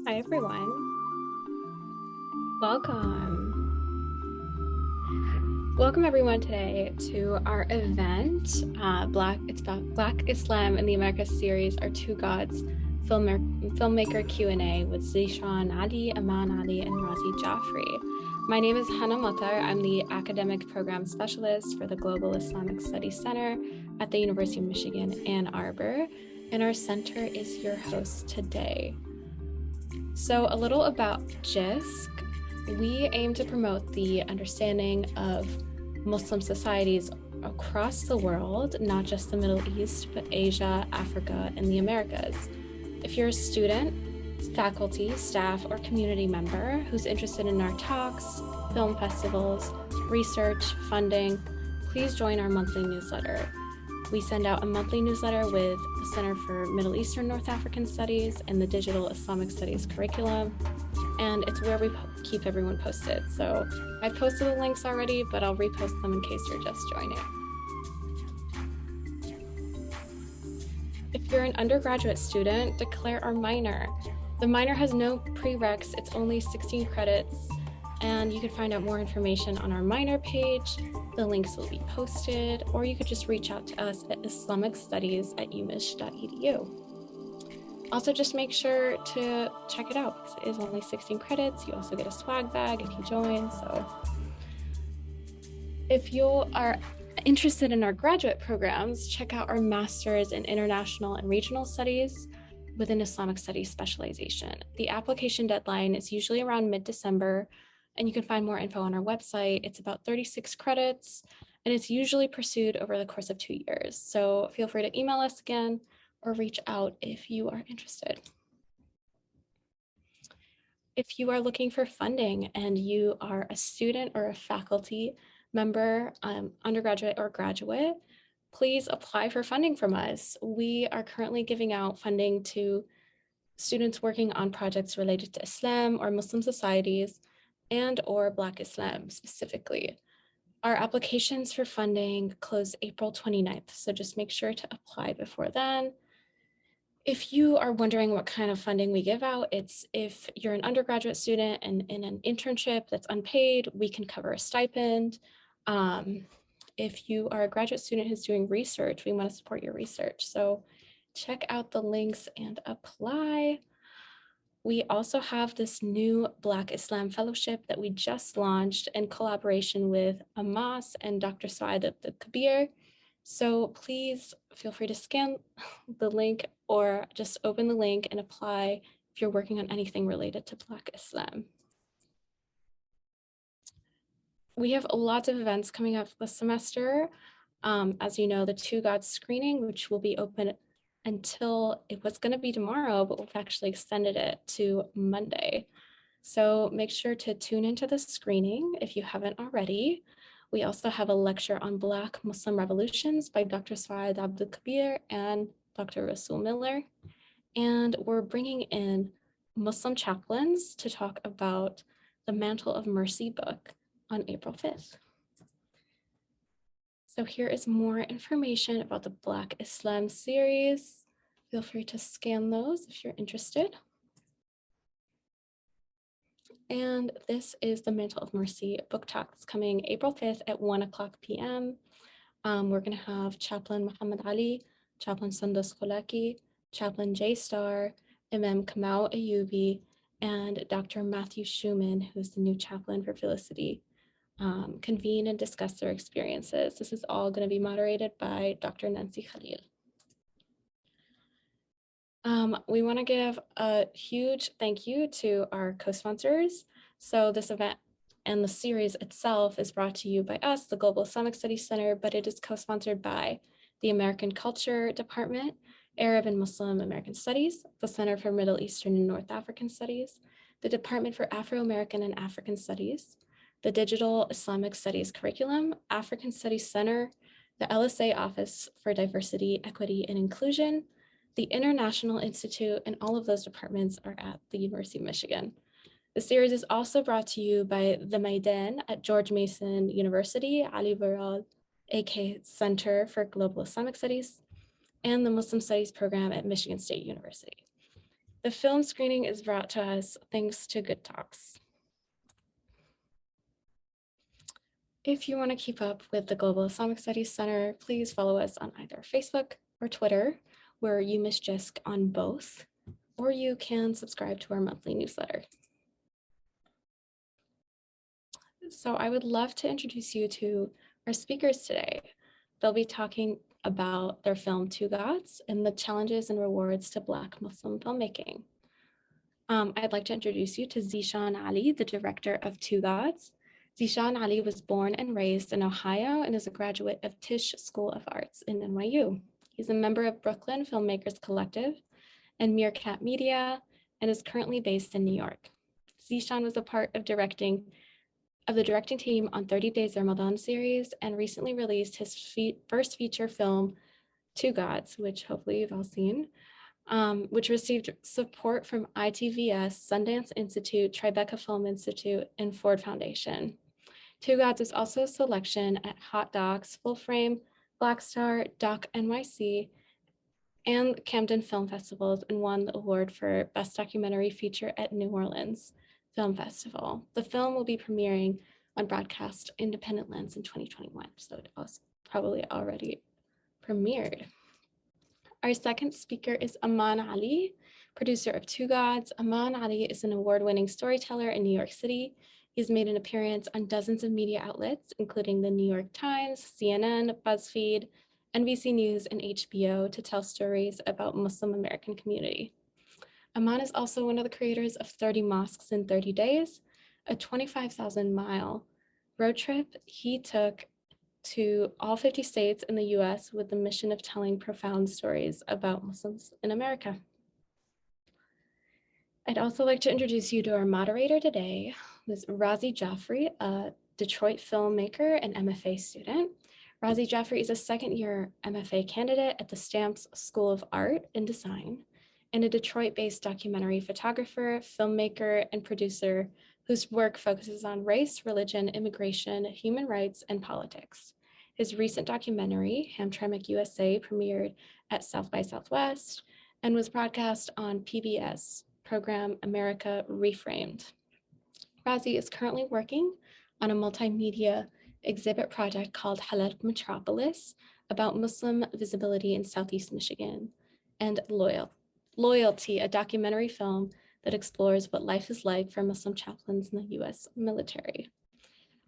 Hi, everyone. Welcome everyone today to our event. It's about Black Islam in the Americas series, Our Two Gods Filmmaker Q&A with Zeshawn Ali, Aman Ali, and Razi Jafri. My name is Hannah Matar. I'm the Academic Program Specialist for the Global Islamic Studies Center at the University of Michigan, Ann Arbor, and our center is your host today. So a little about GISC. We aim to promote the understanding of Muslim societies across the world, not just the Middle East, but Asia, Africa, and the Americas. If you're a student, faculty, staff, or community member who's interested in our talks, film festivals, research, funding, please join our monthly newsletter. We send out a monthly newsletter with the Center for Middle Eastern North African Studies and the Digital Islamic Studies curriculum, and it's where we keep everyone posted. So I've posted the links already, but I'll repost them in case you're just joining. If you're an undergraduate student, declare our minor. The minor has no prereqs, it's only 16 credits, and you can find out more information on our minor page. The links will be posted, or you could just reach out to us at islamicstudies@umich.edu. Also, just make sure to check it out because it is only 16 credits. You also get a swag bag if you join. So if you are interested in our graduate programs, check out our Master's in International and Regional Studies with an Islamic Studies specialization. The application deadline is usually around mid-December, and you can find more info on our website. It's about 36 credits, and it's usually pursued over the course of 2 years. So feel free to email us again or reach out if you are interested. If you are looking for funding and you are a student or a faculty member, undergraduate or graduate, please apply for funding from us. We are currently giving out funding to students working on projects related to Islam or Muslim societies and or Black Islam specifically. Our applications for funding close April 29th, so just make sure to apply before then. If you are wondering what kind of funding we give out, it's if you're an undergraduate student and in an internship that's unpaid, we can cover a stipend. If you are a graduate student who's doing research, we want to support your research. So check out the links and apply. We also have this new Black Islam Fellowship that we just launched in collaboration with Aman and Dr. Saad Kabir. So please feel free to scan the link or just open the link and apply if you're working on anything related to Black Islam. We have lots of events coming up this semester. As you know, the Two Gods screening, which will be open until it was going to be tomorrow, but we've actually extended it to Monday. So make sure to tune into the screening if you haven't already. We also have a lecture on Black Muslim revolutions by Dr. Saad Kabir and Dr. Rasul Miller. And we're bringing in Muslim chaplains to talk about the Mantle of Mercy book on April 5th. So here is more information about the Black Islam series. Feel free to scan those if you're interested. And this is the Mantle of Mercy book talk that's coming April 5th at 1:00 p.m. We're going to have Chaplain Muhammad Ali, Chaplain Sundance Institute, Chaplain J Star, Imam Kamau Ayubi, and Dr. Matthew Schumann, who's the new chaplain for Felicity, convene and discuss their experiences. This is all going to be moderated by Dr. Nancy Khalil. We want to give a huge thank you to our co-sponsors. So this event and the series itself is brought to you by us, the Global Islamic Studies Center, but it is co-sponsored by the American Culture Department, Arab and Muslim American Studies, the Center for Middle Eastern and North African Studies, the Department for Afro-American and African Studies, the Digital Islamic Studies Curriculum, African Studies Center, the LSA Office for Diversity, Equity, and Inclusion, the International Institute, and all of those departments are at the University of Michigan. The series is also brought to you by the Maidan at George Mason University, Ali Baral AK Center for Global Islamic Studies, and the Muslim Studies program at Michigan State University. The film screening is brought to us thanks to Good Talks. If you want to keep up with the Global Islamic Studies Center, please follow us on either Facebook or Twitter, where you miss GISC on both, or you can subscribe to our monthly newsletter. So I would love to introduce you to our speakers today. They'll be talking about their film Two Gods and the challenges and rewards to Black Muslim filmmaking. I'd like to introduce you to Zeshawn Ali, the director of Two Gods. Zeshawn Ali was born and raised in Ohio and is a graduate of Tisch School of Arts in NYU. He's a member of Brooklyn Filmmakers Collective and Meerkat Media and is currently based in New York. Zeeshan was a part of the directing team on 30 Days Ramadan series and recently released his first feature film, Two Gods, which hopefully you've all seen, which received support from ITVS, Sundance Institute, Tribeca Film Institute, and Ford Foundation. Two Gods was also a selection at Hot Docs, Full Frame, BlackStar, DOCNYC, and Camden Film Festivals, and won the award for Best Documentary Feature at New Orleans Film Festival. The film will be premiering on Broadcast Independent Lens in 2021, so it was probably already premiered. Our second speaker is Aman Ali, producer of Two Gods. Aman Ali is an award-winning storyteller in New York City. He's made an appearance on dozens of media outlets, including the New York Times, CNN, BuzzFeed, NBC News, and HBO, to tell stories about Muslim American community. Aman is also one of the creators of 30 Mosques in 30 Days, a 25,000-mile road trip he took to all 50 states in the US with the mission of telling profound stories about Muslims in America. I'd also like to introduce you to our moderator today, Ms. Razi Jafri, a Detroit filmmaker and MFA student. Razi Jafri is a second-year MFA candidate at the Stamps School of Art and Design, and a Detroit-based documentary photographer, filmmaker, and producer whose work focuses on race, religion, immigration, human rights, and politics. His recent documentary, Hamtramck USA, premiered at South by Southwest and was broadcast on PBS program America Reframed. Razi is currently working on a multimedia exhibit project called Halal Metropolis about Muslim visibility in Southeast Michigan, and Loyalty, a documentary film that explores what life is like for Muslim chaplains in the US military.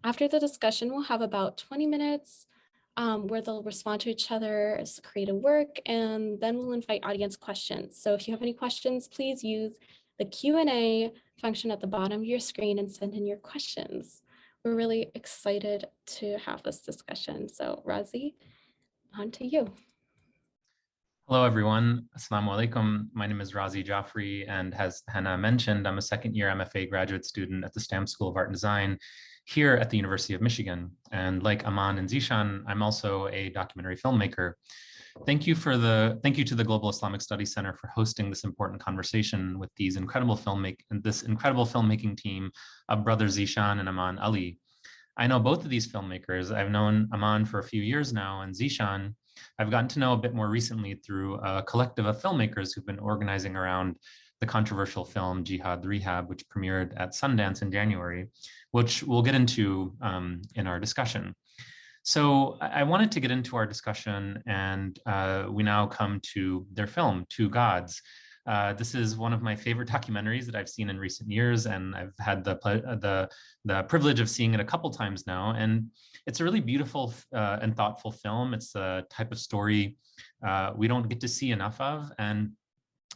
After the discussion, we'll have about 20 minutes where they'll respond to each other's creative work, and then we'll invite audience questions. So if you have any questions, please use the Q&A function at the bottom of your screen and send in your questions. We're really excited to have this discussion. So Razi, on to you. Hello, everyone. Assalamu alaikum. My name is Razi Jafri, and as Hannah mentioned, I'm a second-year MFA graduate student at the Stamps School of Art and Design here at the University of Michigan. And like Aman and Zeeshan, I'm also a documentary filmmaker. Thank you to the Global Islamic Studies Center for hosting this important conversation with this incredible filmmaking team of brothers Zeeshan and Aman Ali. I know both of these filmmakers. I've known Aman for a few years now, and Zeeshan I've gotten to know a bit more recently through a collective of filmmakers who've been organizing around the controversial film Jihad Rehab, which premiered at Sundance in January, which we'll get into in our discussion. So I wanted to get into our discussion, and we now come to their film, Two Gods. This is one of my favorite documentaries that I've seen in recent years, and I've had the privilege of seeing it a couple times now. And it's a really beautiful and thoughtful film. It's a type of story we don't get to see enough of. And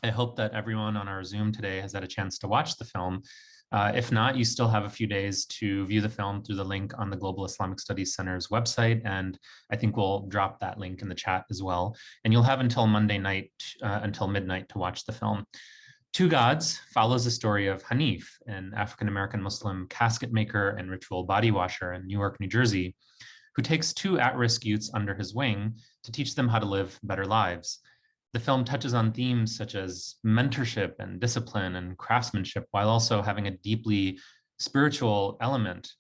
I hope that everyone on our Zoom today has had a chance to watch the film. If not, you still have a few days to view the film through the link on the Global Islamic Studies Center's website. And I think we'll drop that link in the chat as well. And you'll have until Monday night, until midnight, to watch the film. Two Gods follows the story of Hanif, an African-American Muslim casket maker and ritual body washer in Newark, New Jersey, who takes two at-risk youths under his wing to teach them how to live better lives. The film touches on themes such as mentorship and discipline and craftsmanship, while also having a deeply spiritual element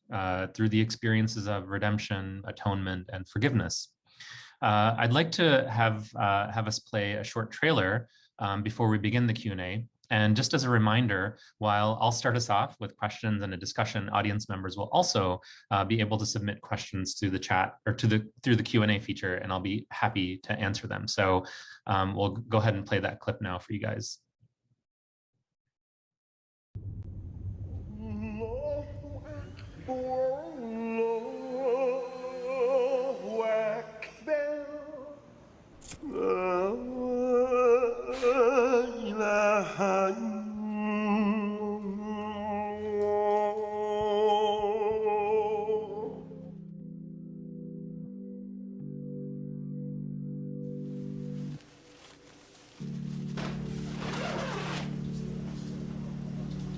through the experiences of redemption, atonement, and forgiveness. I'd like to have us play a short trailer before we begin the Q&A. And just as a reminder, while I'll start us off with questions and a discussion, audience members will also be able to submit questions through the chat or through the Q&A feature, and I'll be happy to answer them. So we'll go ahead and play that clip now for you guys.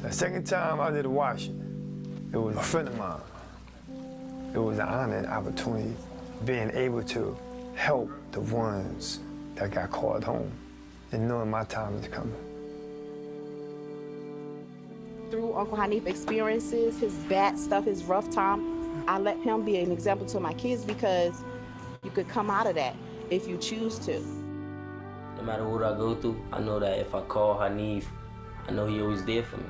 The second time I did a washing, it was a friend of mine. It was an honor and opportunity being able to help the ones that got called home and knowing my time is coming. Through Uncle Hanif's experiences, his bad stuff, his rough time, I let him be an example to my kids because you could come out of that if you choose to. No matter what I go through, I know that if I call Hanif, I know he always there for me.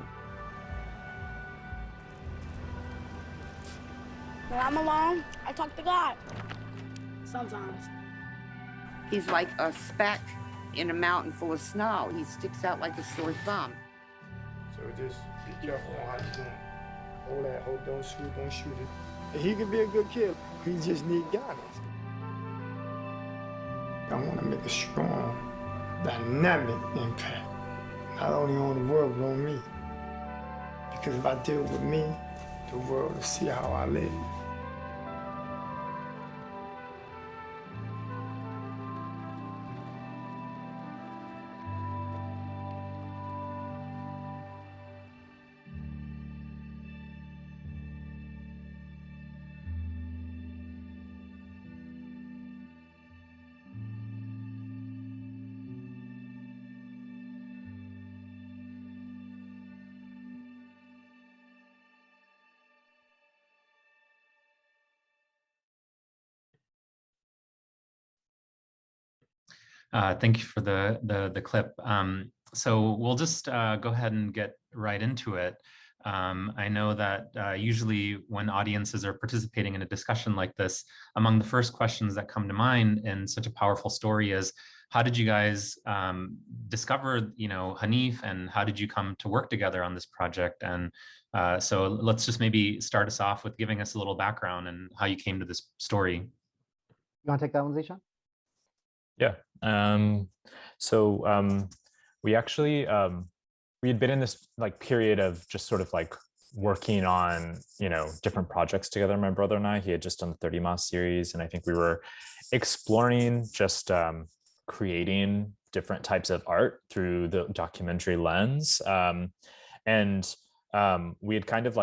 When I'm alone, I talk to God. Sometimes. He's like a speck in a mountain full of snow. He sticks out like a sore thumb. So just be careful on how you doing. Hold that, don't shoot it. He can be a good kid. He just need guidance. I want to make a strong, dynamic impact, not only on the world, but on me. Because if I deal with me, the world will see how I live. Thank you for the clip. So we'll just go ahead and get right into it. I know that usually when audiences are participating in a discussion like this, among the first questions that come to mind in such a powerful story is, how did you guys discover, Hanif, and how did you come to work together on this project? And so let's just maybe start us off with giving us a little background and how you came to this story. You want to take that one, Zeeshan? Yeah. We actually we had been in this period of just sort of working on different projects together. My brother and I, he had just done the 30 Mas series, and I think we were exploring just creating different types of art through the documentary lens. We had kind of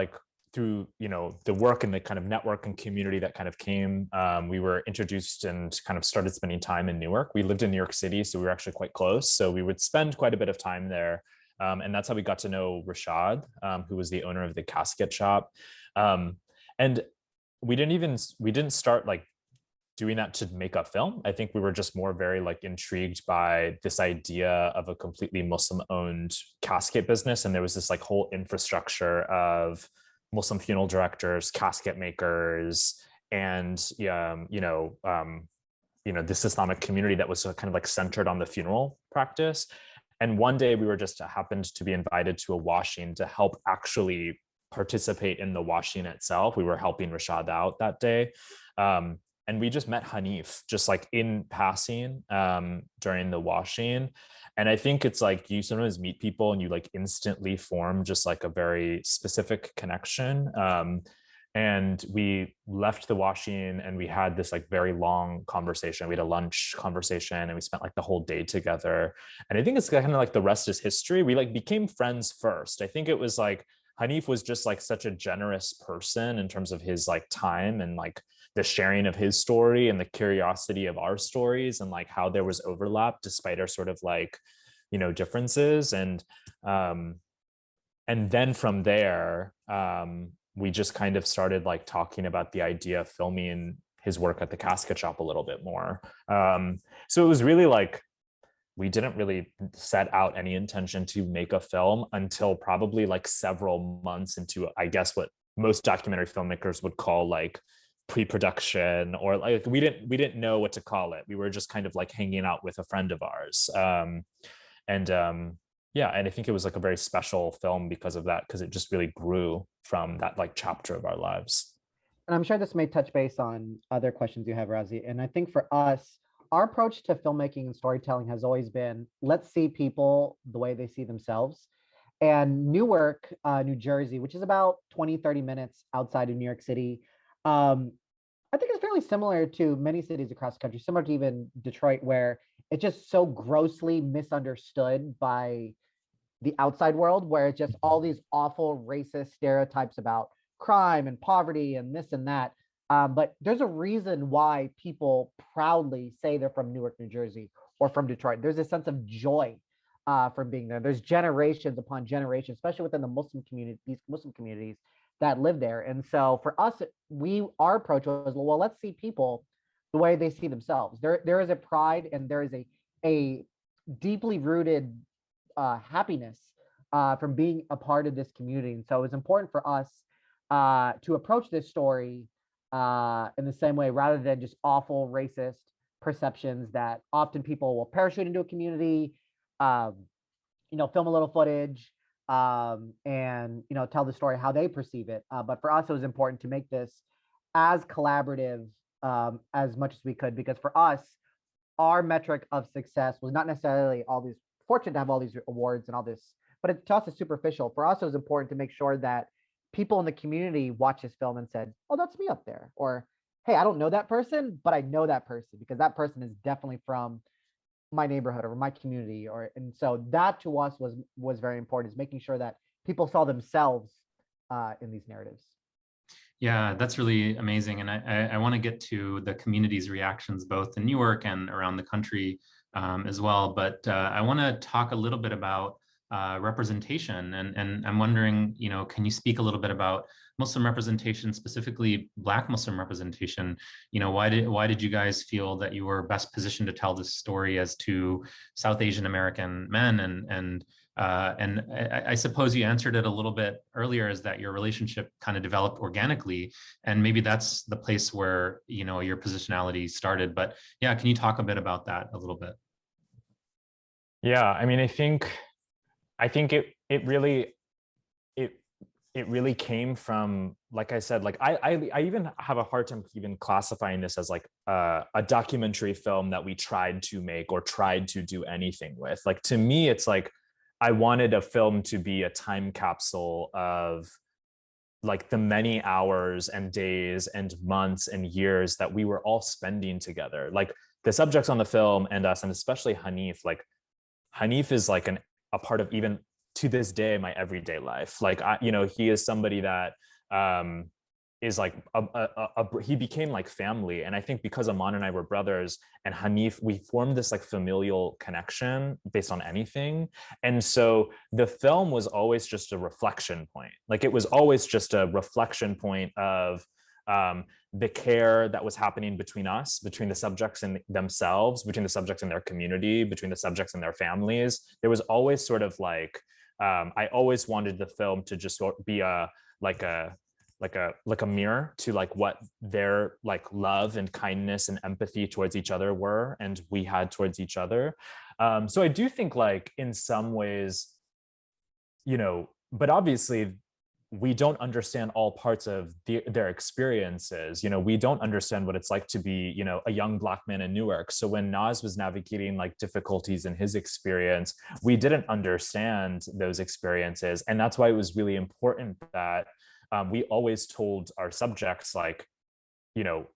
through the work and the kind of network and community that kind of came, we were introduced and kind of started spending time in Newark. We lived in New York City, so we were actually quite close. So we would spend quite a bit of time there. And that's how we got to know Rashad, who was the owner of the casket shop. And we didn't start doing that to make a film. I think we were just more very intrigued by this idea of a completely Muslim-owned casket business. And there was this whole infrastructure of Muslim funeral directors, casket makers, and this Islamic community that was kind of centered on the funeral practice. And one day we were just happened to be invited to a washing to help actually participate in the washing itself. We were helping Rashad out that day. And we just met Hanif just in passing during the washing. And I think it's you sometimes meet people and you instantly form just a very specific connection. And we left the washing and we had this very long conversation. We had a lunch conversation and we spent the whole day together. And I think it's kind of the rest is history. We became friends first. I think it was Hanif was just such a generous person in terms of his time and the sharing of his story and the curiosity of our stories and how there was overlap despite our sort of differences. And then from there, we just kind of started talking about the idea of filming his work at the casket shop a little bit more. So it was really we didn't really set out any intention to make a film until probably like several months into, I guess, what most documentary filmmakers would call like pre-production, or like we didn't know what to call it. We were just kind of like hanging out with a friend of ours. Yeah, and I think it was like a very special film because of that, because it just really grew from that like chapter of our lives. And I'm sure this may touch base on other questions you have, Razi. And I think for us, our approach to filmmaking and storytelling has always been, let's see people the way they see themselves. And Newark, New Jersey, which is about 20, 30 minutes outside of New York City, I think it's fairly similar to many cities across the country, similar to even Detroit, where it's just so grossly misunderstood by the outside world, where it's just all these awful racist stereotypes about crime and poverty and this and that. But there's a reason why people proudly say they're from Newark, New Jersey, or from Detroit. There's a sense of joy from being there. There's generations upon generations, especially within the Muslim community, these Muslim communities that live there. And so for us, our approach was, well, let's see people the way they see themselves. There is a pride, and there is a deeply rooted happiness from being a part of this community. And so it's important for us to approach this story in the same way, rather than just awful racist perceptions that often people will parachute into a community, film a little footage, and tell the story how they perceive it. But for us, it was important to make this as collaborative as much as we could, because for us, our metric of success was not necessarily all these fortunate to have all these awards and all this, but to us it's superficial. For us, it was important to make sure that people in the community watched this film and said, oh, that's me up there. Or, hey, I don't know that person, but I know that person because that person is definitely from my neighborhood or my community. And so that to us was very important, is making sure that people saw themselves in these narratives. Yeah, that's really amazing. And I want to get to the community's reactions, both in Newark and around the country as well. But I want to talk a little bit about representation. And I'm wondering, can you speak a little bit about Muslim representation, specifically Black Muslim representation? Why did you guys feel that you were best positioned to tell this story as two South Asian American men? And I suppose you answered it a little bit earlier, is that your relationship kind of developed organically, and maybe that's the place where your positionality started. But yeah, can you talk a bit about that a little bit? Yeah, I mean, I think it really came from, like I said, like I even have a hard time even classifying this as like a documentary film that we tried to make or tried to do anything with. Like, to me, it's like I wanted a film to be a time capsule of like the many hours and days and months and years that we were all spending together. Like the subjects on the film and us, and especially Hanif, like Hanif is like a part of, even to this day, my everyday life. Like, he is somebody that is like he became like family. And I think because Aman and I were brothers, and Hanif, we formed this like familial connection based on anything. And so the film was always just a reflection point. Like, it was always just a reflection point of the care that was happening between us, between the subjects and themselves, between the subjects and their community, between the subjects and their families. There was always sort of like, I always wanted the film to just be a mirror to like what their like love and kindness and empathy towards each other were, and we had towards each other. So I do think, like, in some ways, but obviously we don't understand all parts of their experiences. We don't understand what it's like to be, a young Black man in Newark. So when Naz was navigating like difficulties in his experience, we didn't understand those experiences. And that's why it was really important that we always told our subjects, like, and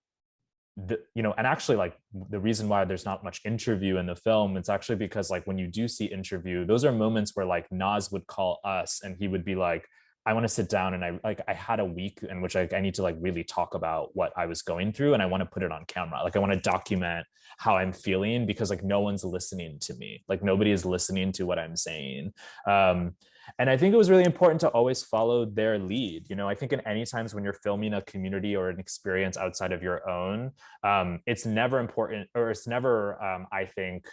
actually, like, the reason why there's not much interview in the film, it's actually because, like, when you do see interview, those are moments where like Naz would call us and he would be like, I want to sit down, and I had a week in which I need to like really talk about what I was going through, and I want to put it on camera. Like, I want to document how I'm feeling, because like no one's listening to me. Like, nobody is listening to what I'm saying. And I think it was really important to always follow their lead. I think in any times when you're filming a community or an experience outside of your own, it's never important, or it's never, I think,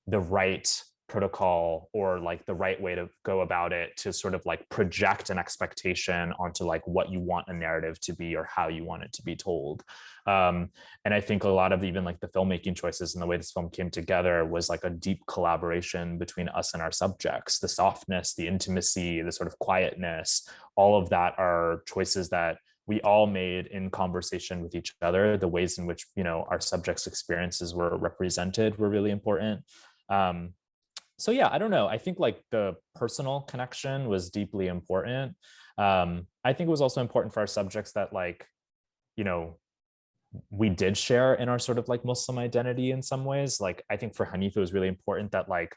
the right protocol or like the right way to go about it to sort of like project an expectation onto like what you want a narrative to be or how you want it to be told. And I think a lot of even like the filmmaking choices and the way this film came together was like a deep collaboration between us and our subjects. The softness, the intimacy, the sort of quietness, all of that are choices that we all made in conversation with each other. The ways in which, you know, our subjects' experiences were represented were really important. So yeah, I don't know. I think like the personal connection was deeply important. I think it was also important for our subjects that like, you know, we did share in our sort of like Muslim identity in some ways. Like I think for Hanif, it was really important that like,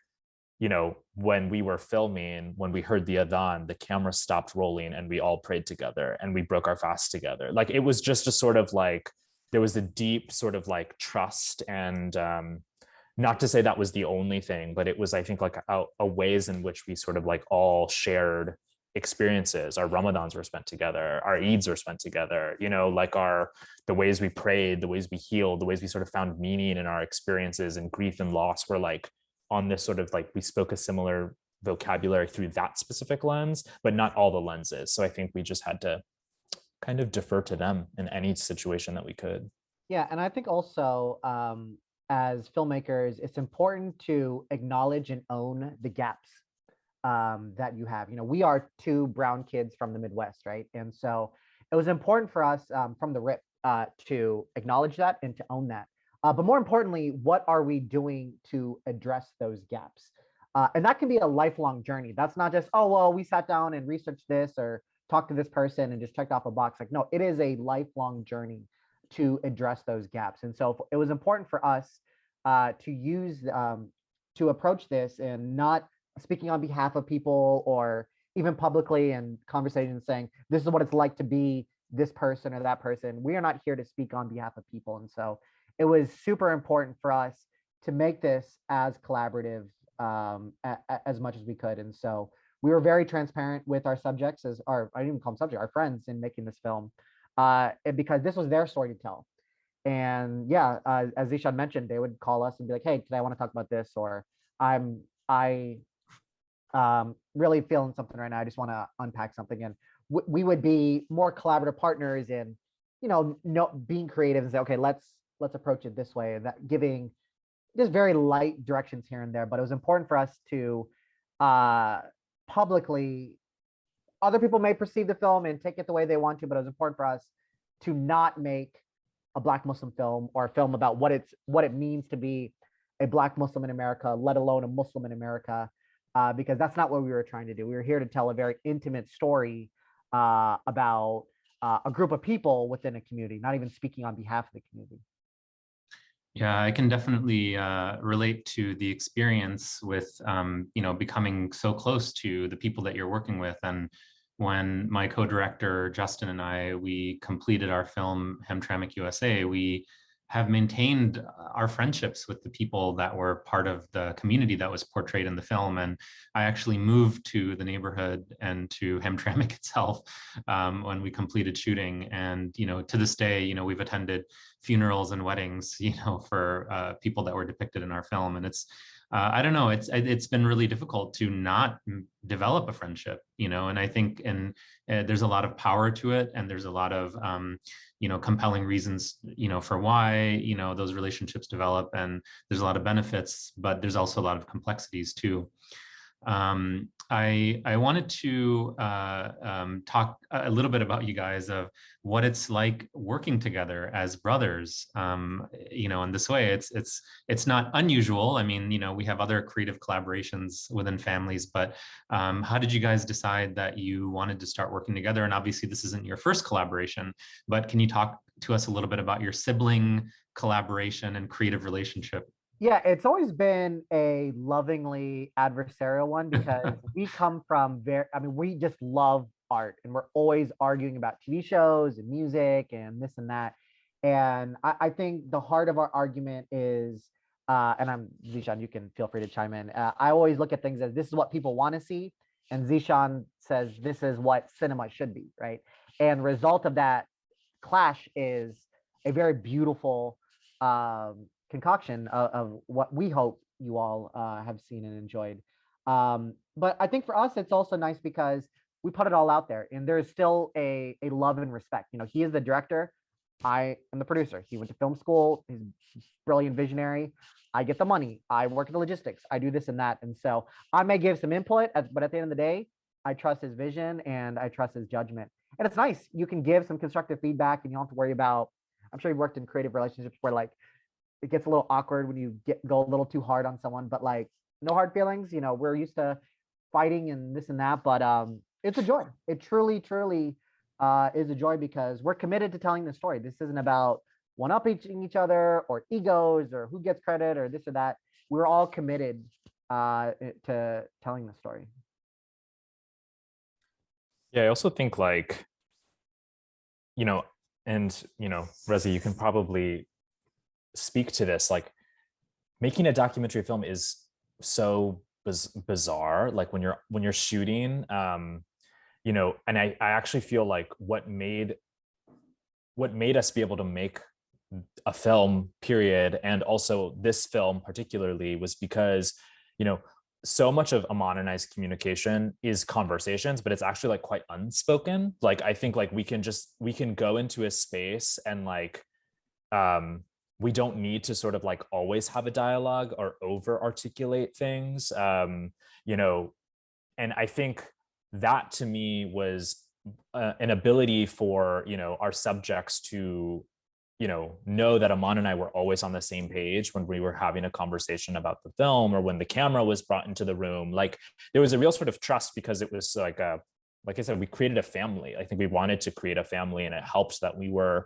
you know, when we were filming, when we heard the adhan, the camera stopped rolling and we all prayed together and we broke our fast together. Like it was just a sort of like, there was a deep sort of like trust and not to say that was the only thing, but it was, I think, like a ways in which we sort of like all shared experiences. Our Ramadans were spent together, our Eids were spent together, you know, like the ways we prayed, the ways we healed, the ways we sort of found meaning in our experiences and grief and loss were like on this sort of like, we spoke a similar vocabulary through that specific lens, but not all the lenses. So I think we just had to kind of defer to them in any situation that we could. Yeah, and I think also as filmmakers, it's important to acknowledge and own the gaps that you have. You know, we are two brown kids from the Midwest, right? And so it was important for us from the rip to acknowledge that and to own that. But more importantly, what are we doing to address those gaps? And that can be a lifelong journey. That's not just, oh, well, we sat down and researched this or talked to this person and just checked off a box. Like, no, it is a lifelong journey to address those gaps. And so it was important for us to use, to approach this and not speaking on behalf of people or even publicly in conversations saying, this is what it's like to be this person or that person. We are not here to speak on behalf of people. And so it was super important for us to make this as collaborative as much as we could. And so we were very transparent with our subjects, I didn't even call them subjects, our friends in making this film, because this was their story to tell. And yeah, as Zeeshan mentioned, they would call us and be like, hey, today I want to talk about this, or I really feeling something right now. I just want to unpack something. And we would be more collaborative partners in, you know, being creative and say, okay, let's approach it this way, and that giving just very light directions here and there. But it was important for us to publicly, other people may perceive the film and take it the way they want to, but it was important for us to not make a Black Muslim film or a film about what it means to be a Black Muslim in America, let alone a Muslim in America, because that's not what we were trying to do. We were here to tell a very intimate story about a group of people within a community, not even speaking on behalf of the community. Yeah, I can definitely relate to the experience with, you know, becoming so close to the people that you're working with. And when my co-director, Justin, and we completed our film, Hamtramck USA, we have maintained our friendships with the people that were part of the community that was portrayed in the film. And I actually moved to the neighborhood and to Hamtramck itself when we completed shooting. And, you know, to this day, you know, we've attended funerals and weddings, you know, for people that were depicted in our film. And it's, I don't know, it's been really difficult to not develop a friendship, you know, and I think there's a lot of power to it, and there's a lot of, you know, compelling reasons, you know, for why, you know, those relationships develop, and there's a lot of benefits, but there's also a lot of complexities too. I wanted to talk a little bit about you guys, of what it's like working together as brothers. You know, in this way, it's not unusual. I mean, you know, we have other creative collaborations within families, but how did you guys decide that you wanted to start working together? And obviously, this isn't your first collaboration, but can you talk to us a little bit about your sibling collaboration and creative relationship? Yeah, it's always been a lovingly adversarial one, because we come from we just love art, and we're always arguing about TV shows and music and this and that. And I think the heart of our argument is, and Zeeshan, you can feel free to chime in. I always look at things as, this is what people want to see, and Zeeshan says this is what cinema should be, right? And result of that clash is a very beautiful concoction of what we hope you all have seen and enjoyed. But I think for us, it's also nice because we put it all out there, and there's still a love and respect. You know, he is the director, I am the producer. He went to film school. He's a brilliant visionary. I get the money. I work in the logistics. I do this and that. And so I may give some input, but at the end of the day, I trust his vision and I trust his judgment. And it's nice. You can give some constructive feedback and you don't have to worry about, I'm sure you've worked in creative relationships where like it gets a little awkward when you go a little too hard on someone, but like no hard feelings. You know, we're used to fighting and this and that, but it's a joy. It truly, truly is a joy because we're committed to telling the story. This isn't about one-upping each other or egos or who gets credit or this or that. We're all committed to telling the story. Yeah, I also think like, you know, and, you know, Razi, you can probably speak to this, like making a documentary film is so bizarre. Like when you're shooting, you know, and I actually feel like what made us be able to make a film period, and also this film particularly, was because, you know, so much of Aman and I's communication is conversations, but it's actually like quite unspoken. Like I think like we can go into a space and like we don't need to sort of like always have a dialogue or over articulate things, you know. And I think that to me was an ability for, you know, our subjects to, you know that Aman and I were always on the same page when we were having a conversation about the film or when the camera was brought into the room. Like there was a real sort of trust because it was like I said, we created a family. I think we wanted to create a family, and it helped that we were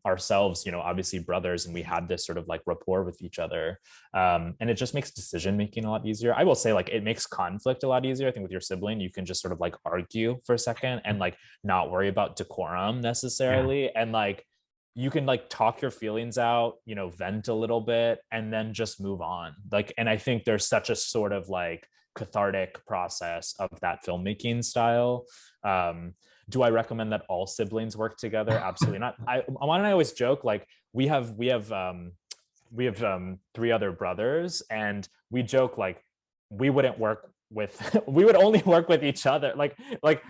ourselves, you know, obviously brothers, and we had this sort of like rapport with each other. And it just makes decision making a lot easier. I will say like it makes conflict a lot easier. I think with your sibling, you can just sort of like argue for a second and like not worry about decorum necessarily. Yeah. And like you can like talk your feelings out, you know, vent a little bit and then just move on. Like, and I think there's such a sort of like cathartic process of that filmmaking style. Do I recommend that all siblings work together? Absolutely not. Aman and I always joke, like we have 3 other brothers, and we joke like we wouldn't work with we would only work with each other. Like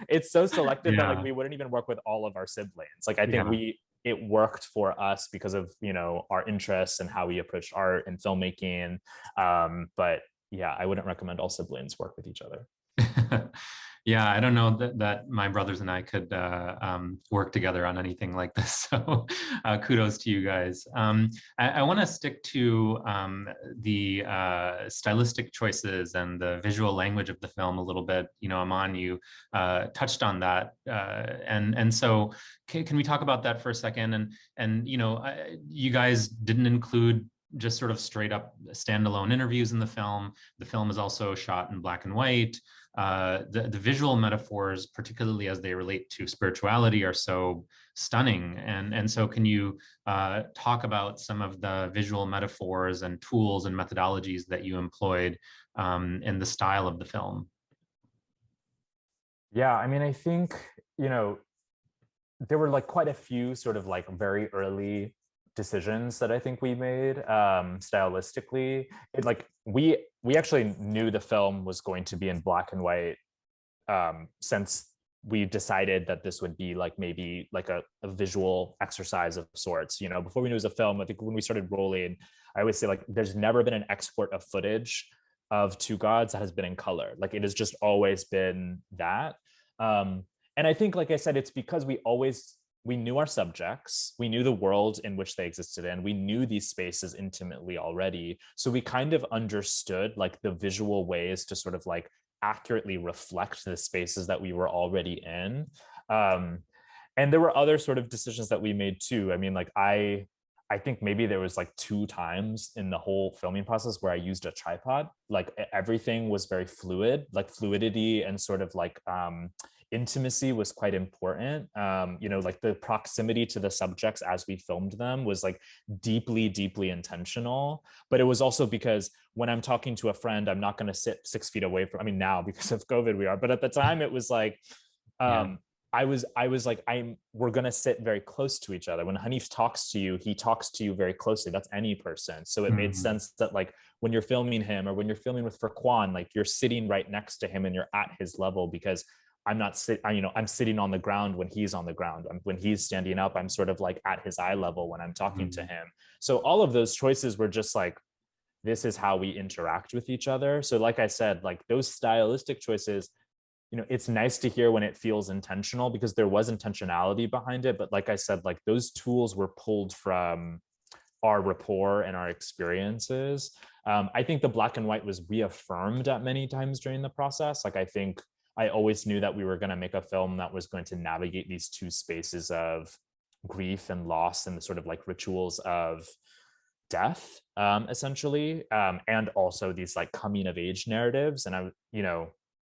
it's so selective that like we wouldn't even work with all of our siblings. Like I think it worked for us because of, you know, our interests and how we approached art and filmmaking. But yeah, I wouldn't recommend all siblings work with each other. Yeah, I don't know that my brothers and I could work together on anything like this. So kudos to you guys. I want to stick to the stylistic choices and the visual language of the film a little bit. You know, Aman, you touched on that. And so can we talk about that for a second? And you know, you guys didn't include just sort of straight up standalone interviews in the film. The film is also shot in black and white. The visual metaphors, particularly as they relate to spirituality, are so stunning. And so can you talk about some of the visual metaphors and tools and methodologies that you employed in the style of the film? Yeah, I mean, I think, you know, there were like quite a few sort of like very early decisions that I think we made stylistically. It like we actually knew the film was going to be in black and white since we decided that this would be like maybe like a visual exercise of sorts. You know, before we knew it was a film, I think when we started rolling, I always say like there's never been an export of footage of Two Gods that has been in color. Like it has just always been that. And I think, like I said, it's because we knew our subjects, we knew the world in which they existed in, we knew these spaces intimately already. So we kind of understood like the visual ways to sort of like accurately reflect the spaces that we were already in. And there were other sort of decisions that we made too. I mean, like I think maybe there was like 2 times in the whole filming process where I used a tripod. Like everything was very fluid, like fluidity and sort of like intimacy was quite important. You know, like the proximity to the subjects as we filmed them was like deeply, deeply intentional. But it was also because when I'm talking to a friend, I'm not going to sit 6 feet away from, I mean, now because of COVID we are, but at the time it was like, I was like, we're gonna sit very close to each other. When Hanif talks to you, he talks to you very closely. That's any person. So it made sense that like when you're filming him or when you're filming with Furqan, like you're sitting right next to him and you're at his level, because I'm sitting on the ground when he's on the ground. When he's standing up, I'm sort of like at his eye level when I'm talking to him. So all of those choices were just like, this is how we interact with each other. So like I said, like those stylistic choices, it's nice to hear when it feels intentional, because there was intentionality behind it. But like I said, like those tools were pulled from our rapport and our experiences. I think the black and white was reaffirmed at many times during the process. Like I think I always knew that we were going to make a film that was going to navigate these two spaces of grief and loss and the sort of like rituals of death, essentially, and also these like coming of age narratives. And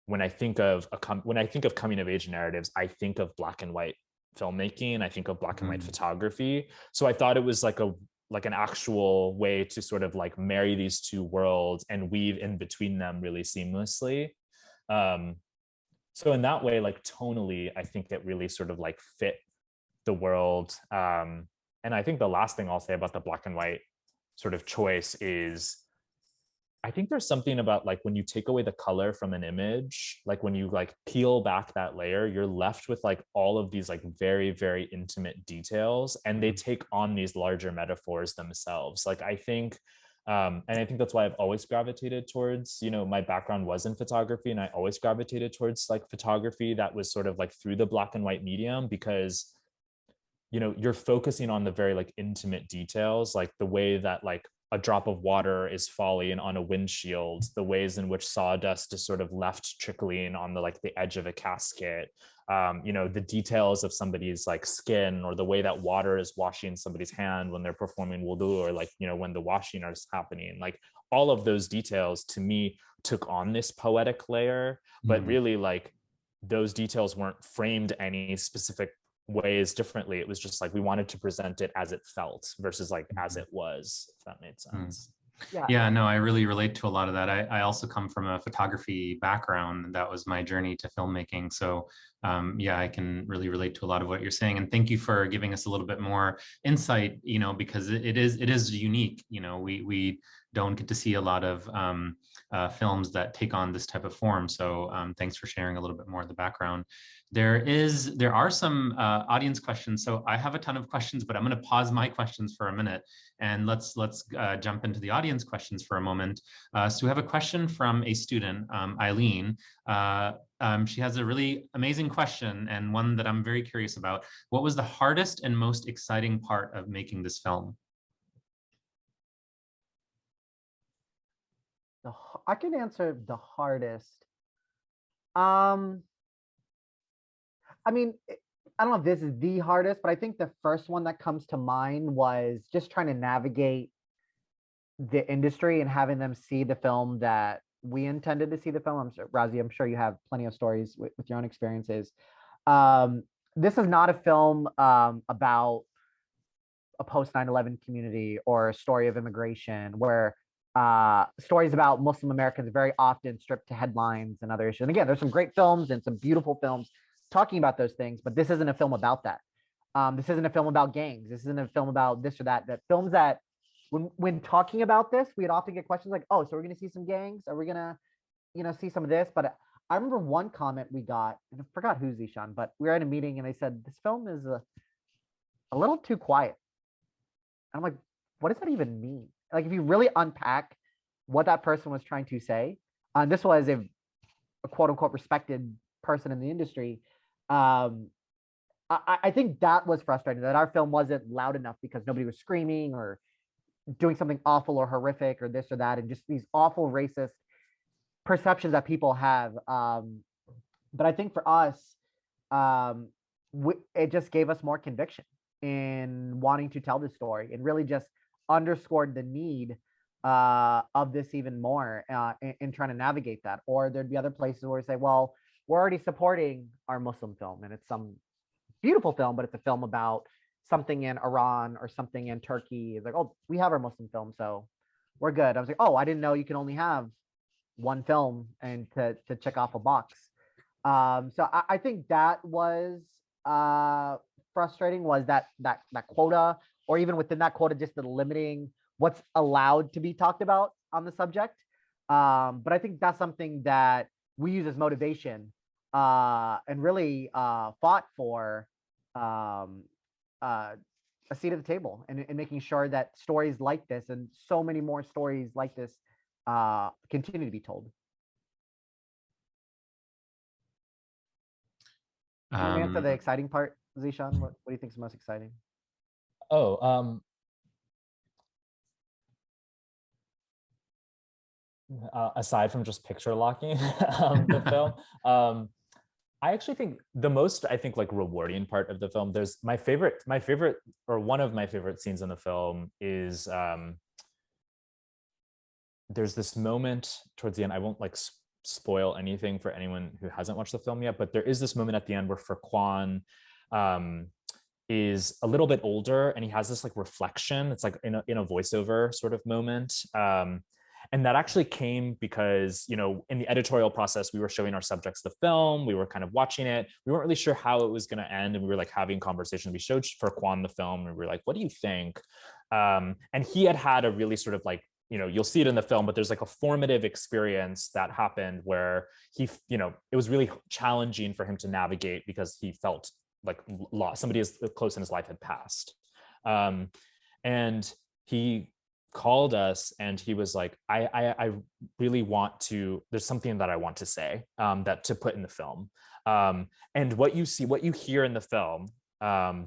when I think of coming of age narratives, I think of black and white filmmaking. I think of black and white photography. So I thought it was like an actual way to sort of like marry these two worlds and weave in between them really seamlessly. So in that way, like tonally, I think it really sort of like fit the world. And I think the last thing I'll say about the black and white sort of choice is, I think there's something about like when you take away the color from an image, like when you like peel back that layer, you're left with like all of these like very, very intimate details, and they take on these larger metaphors themselves. Like I think, and I think that's why I've always gravitated towards, my background was in photography, and I always gravitated towards like photography that was sort of like through the black and white medium, because you're focusing on the very like intimate details, like the way that like a drop of water is falling on a windshield, the ways in which sawdust is sort of left trickling on the edge of a casket, the details of somebody's like skin, or the way that water is washing somebody's hand when they're performing wudu, or like, when the washing is happening. Like all of those details to me took on this poetic layer, but really like those details weren't framed any specific ways differently. It was just like we wanted to present it as it felt versus like as it was, if that made sense. Yeah, no, I really relate to a lot of that. I also come from a photography background. That was my journey to filmmaking. So yeah, I can really relate to a lot of what you're saying. And thank you for giving us a little bit more insight, because it is unique. We don't get to see a lot of films that take on this type of form. So thanks for sharing a little bit more of the background. There are some audience questions. So I have a ton of questions, but I'm going to pause my questions for a minute, and let's jump into the audience questions for a moment. So we have a question from a student, Eileen. She has a really amazing question, and one that I'm very curious about. What was the hardest and most exciting part of making this film? I can answer the hardest. I mean, I don't know if this is the hardest, but I think the first one that comes to mind was just trying to navigate the industry and having them see the film that we intended to see the film. Razi, I'm sure you have plenty of stories with your own experiences. This is not a film about a post 9/11 community or a story of immigration, where stories about Muslim Americans very often stripped to headlines and other issues. And again, there's some great films and some beautiful films talking about those things, but this isn't a film about that. This isn't a film about gangs. This isn't a film about this or that. That films that when talking about this, we'd often get questions like, oh, so we're going to see some gangs? Are we going to, see some of this? But I remember one comment we got, and I forgot who's Zeeshan, but we were at a meeting and they said, this film is a little too quiet. And I'm like, what does that even mean? Like, if you really unpack what that person was trying to say, and this was a quote unquote respected person in the industry, I think that was frustrating, that our film wasn't loud enough because nobody was screaming or doing something awful or horrific or this or that, and just these awful racist perceptions that people have. But I think for us, it just gave us more conviction in wanting to tell this story, and really just underscored the need of this even more in trying to navigate that. Or there'd be other places where we say, well, we're already supporting our Muslim film, and it's some beautiful film, but it's a film about something in Iran or something in Turkey. It's like, oh, we have our Muslim film, so we're good. I was like, oh, I didn't know you can only have one film and to check off a box. So I think that was frustrating, was that quota, or even within that quota, just the limiting what's allowed to be talked about on the subject. But I think that's something that we use as motivation, and really fought for a seat at the table, and making sure that stories like this and so many more stories like this continue to be told. You want to answer the exciting part, Zeeshan? What do you think is most exciting? Aside from just picture locking the film, I actually think the most, like rewarding part of the film, there's my favorite, or one of my favorite scenes in the film is there's this moment towards the end. I won't like spoil anything for anyone who hasn't watched the film yet, but there is this moment at the end where Furqan is a little bit older, and he has this like reflection. It's like in a voiceover sort of moment. And that actually came because, in the editorial process, we were showing our subjects the film, we were kind of watching it. We weren't really sure how it was going to end. And we were like having conversations. We showed Furqan the film and we were like, what do you think? And he had a really sort of like, you'll see it in the film, but there's like a formative experience that happened where he, it was really challenging for him to navigate because he felt like lost. Somebody as close in his life had passed. And he called us and he was like, I really want to, there's something that I want to say, that to put in the film. And what you hear in the film,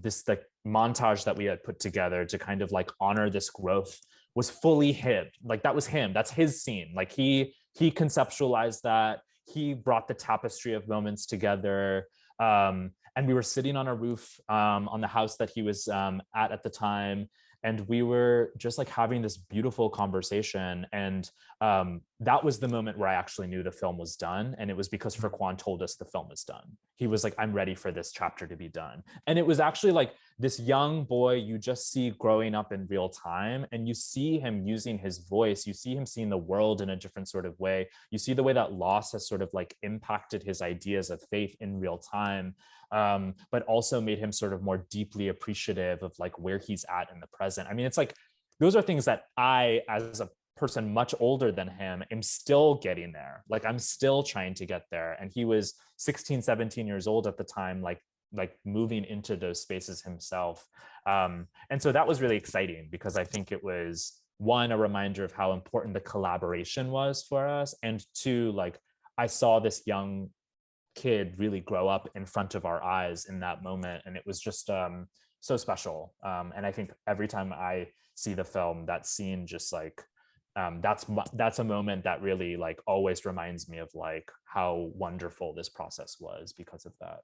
this like montage that we had put together to kind of like honor this growth, was fully him. Like that was him. That's his scene. Like he conceptualized that. He brought the tapestry of moments together. And we were sitting on a roof on the house that he was at the time. And we were just like having this beautiful conversation. And that was the moment where I actually knew the film was done. And it was because Furqan told us the film is done. He was like, I'm ready for this chapter to be done. And it was actually like this young boy you just see growing up in real time. And you see him using his voice. You see him seeing the world in a different sort of way. You see the way that loss has sort of like impacted his ideas of faith in real time. But also made him sort of more deeply appreciative of like where he's at in the present. I mean, it's like, those are things that I, as a person much older than him, am still getting there. Like I'm still trying to get there. And he was 16, 17 years old at the time, like moving into those spaces himself. And so that was really exciting because I think it was, one, a reminder of how important the collaboration was for us. And two, like I saw this young kid really grow up in front of our eyes in that moment. And it was just so special. And I think every time I see the film, that scene just like, that's a moment that really like always reminds me of like how wonderful this process was because of that.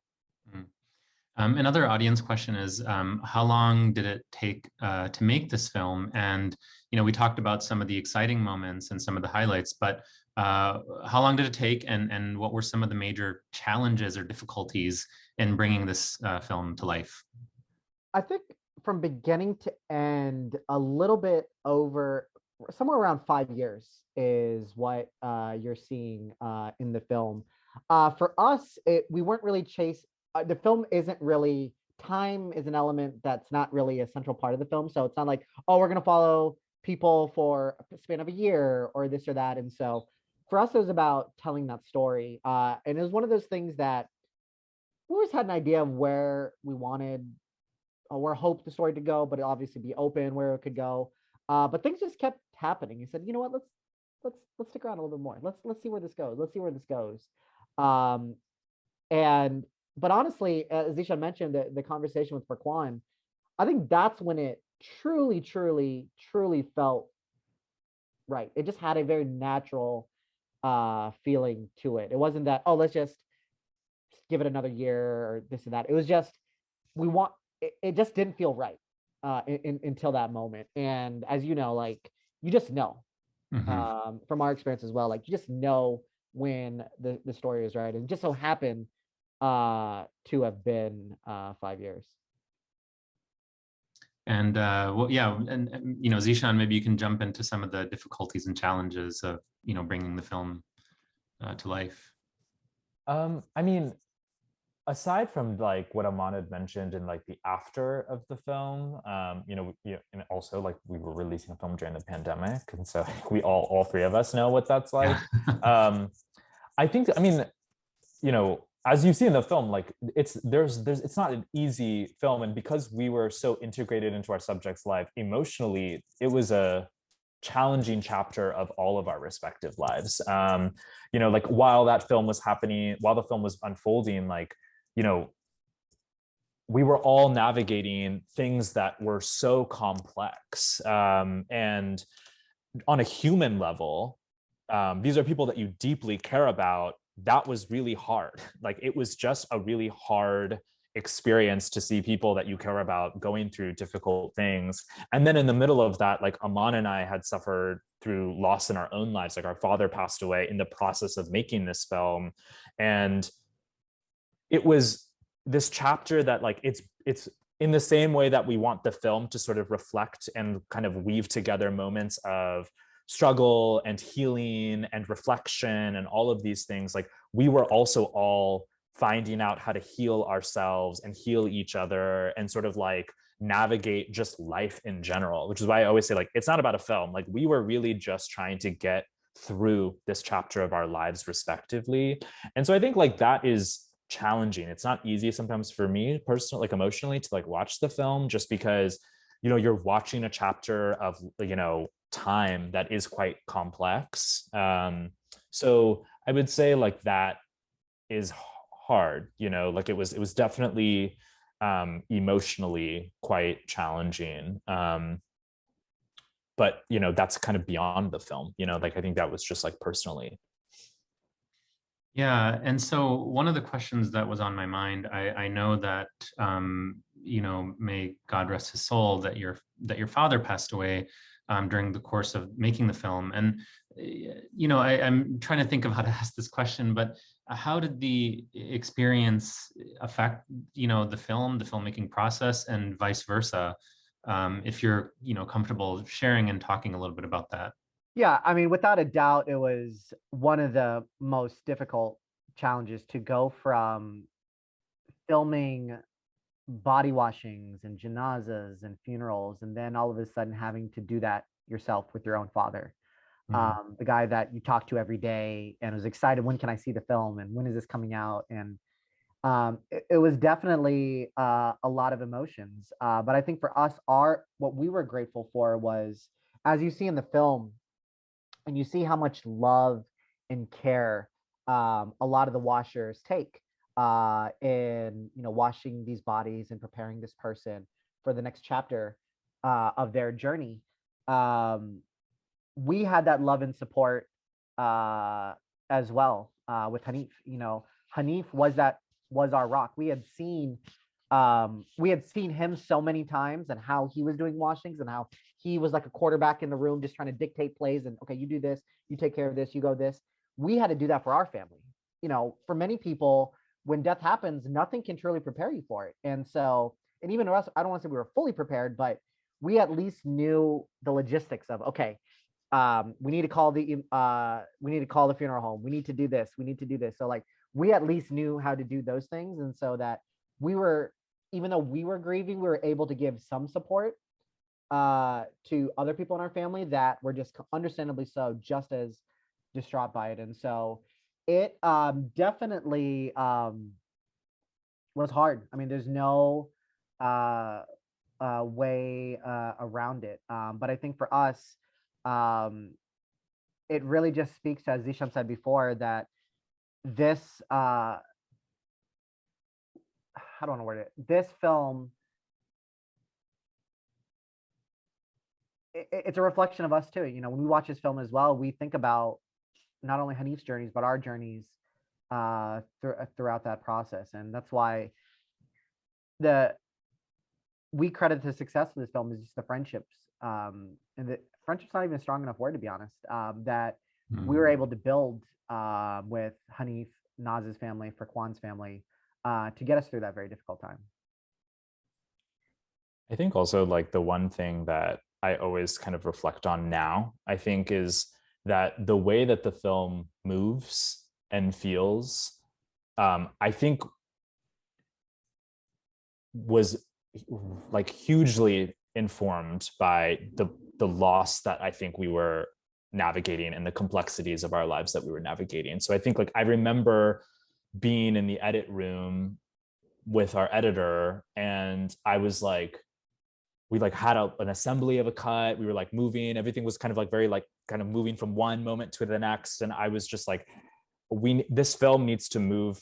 Another audience question is, how long did it take to make this film? And, we talked about some of the exciting moments and some of the highlights, but how long did it take, and what were some of the major challenges or difficulties in bringing this film to life? I think from beginning to end, a little bit over, somewhere around 5 years is what you're seeing in the film. For us, we weren't really the film isn't really, time is an element that's not really a central part of the film. So it's not like, oh, we're going to follow people for a span of a year or this or that. And so for us, it was about telling that story. And it was one of those things that we always had an idea of where we wanted, or where hoped the story to go, but it obviously be open where it could go. But things just kept happening. He said, you know what, let's stick around a little bit more. Let's see where this goes. Let's see where this goes. But honestly, as Zeeshan mentioned, the conversation with Furqan, I think that's when it truly, truly, truly felt right. It just had a very natural feeling to it. It wasn't that, oh, let's just give it another year or this and that. It was just, it just didn't feel right until that moment. And as you know, like, you just know from our experience as well, like you just know when the story is right. And it just so happened to have been 5 years. And well, yeah, and Zeeshan, maybe you can jump into some of the difficulties and challenges of bringing the film to life. I mean, aside from like what Aman had mentioned in like the after of the film, and also like we were releasing a film during the pandemic, and so we all three of us know what that's like. I think, I mean, as you see in the film, like it's not an easy film, and because we were so integrated into our subject's life emotionally, it was a challenging chapter of all of our respective lives. Like while that film was happening, while the film was unfolding, like, we were all navigating things that were so complex. And on a human level, these are people that you deeply care about. That was really hard. Like it was just a really hard experience to see people that you care about going through difficult things. And then in the middle of that, like Aman and I had suffered through loss in our own lives. Like our father passed away in the process of making this film. And it was this chapter that like, it's in the same way that we want the film to sort of reflect and kind of weave together moments of struggle and healing and reflection and all of these things. Like we were also all finding out how to heal ourselves and heal each other and sort of like navigate just life in general, which is why I always say like, it's not about a film. Like we were really just trying to get through this chapter of our lives respectively. And so I think like that is challenging. It's not easy sometimes for me personally, like emotionally, to like watch the film, just because, you're watching a chapter of, time that is quite complex. So I would say like that is hard, like it was definitely emotionally quite challenging. But that's kind of beyond the film, like I think that was just like personally. Yeah, and so one of the questions that was on my mind, I know that may God rest his soul, that your father passed away during the course of making the film, and I'm trying to think of how to ask this question, but how did the experience affect the filmmaking process, and vice versa? If you're comfortable sharing and talking a little bit about that. Yeah, I mean, without a doubt, it was one of the most difficult challenges to go from filming body washings and janazas and funerals, and then all of a sudden having to do that yourself with your own father. The guy that you talk to every day and was excited, when can I see the film and when is this coming out? And it was definitely a lot of emotions. But I think for us, what we were grateful for was, as you see in the film, and you see how much love and care a lot of the washers take in washing these bodies and preparing this person for the next chapter of their journey. We had that love and support as well with Hanif. Hanif was our rock. We had seen him so many times, and how he was doing washings, and how he was like a quarterback in the room just trying to dictate plays, and okay, you do this, you take care of this, you go this. We had to do that for our family. For many people, when death happens, nothing can truly prepare you for it. And so, and even us, I don't want to say we were fully prepared, but we at least knew the logistics of, okay, we need to call the funeral home, we need to do this, we need to do this. So like, we at least knew how to do those things. And so that we were, even though we were grieving, we were able to give some support to other people in our family that were just understandably so just as distraught by it. And so it definitely was hard. I mean, there's no way around it. But I think for us, it really just speaks to, as Zeeshan said before, that this, how do I want to word it? This film, it's a reflection of us too. When we watch this film as well, we think about not only Hanif's journeys, but our journeys throughout that process. And that's why we credit the success of this film is just the friendships. And the friendship's not even a strong enough word, to be honest, that we were able to build with Hanif, Naz's family, Frequan's family, to get us through that very difficult time. I think also like the one thing that I always kind of reflect on now, I think, is that the way that the film moves and feels I think was like hugely informed by the loss that I think we were navigating and the complexities of our lives that we were navigating. So I think like I remember being in the edit room with our editor, and I was like, we like had an assembly of a cut. We were like moving, everything was kind of like very like kind of moving from one moment to the next. And I was just like, this film needs to move,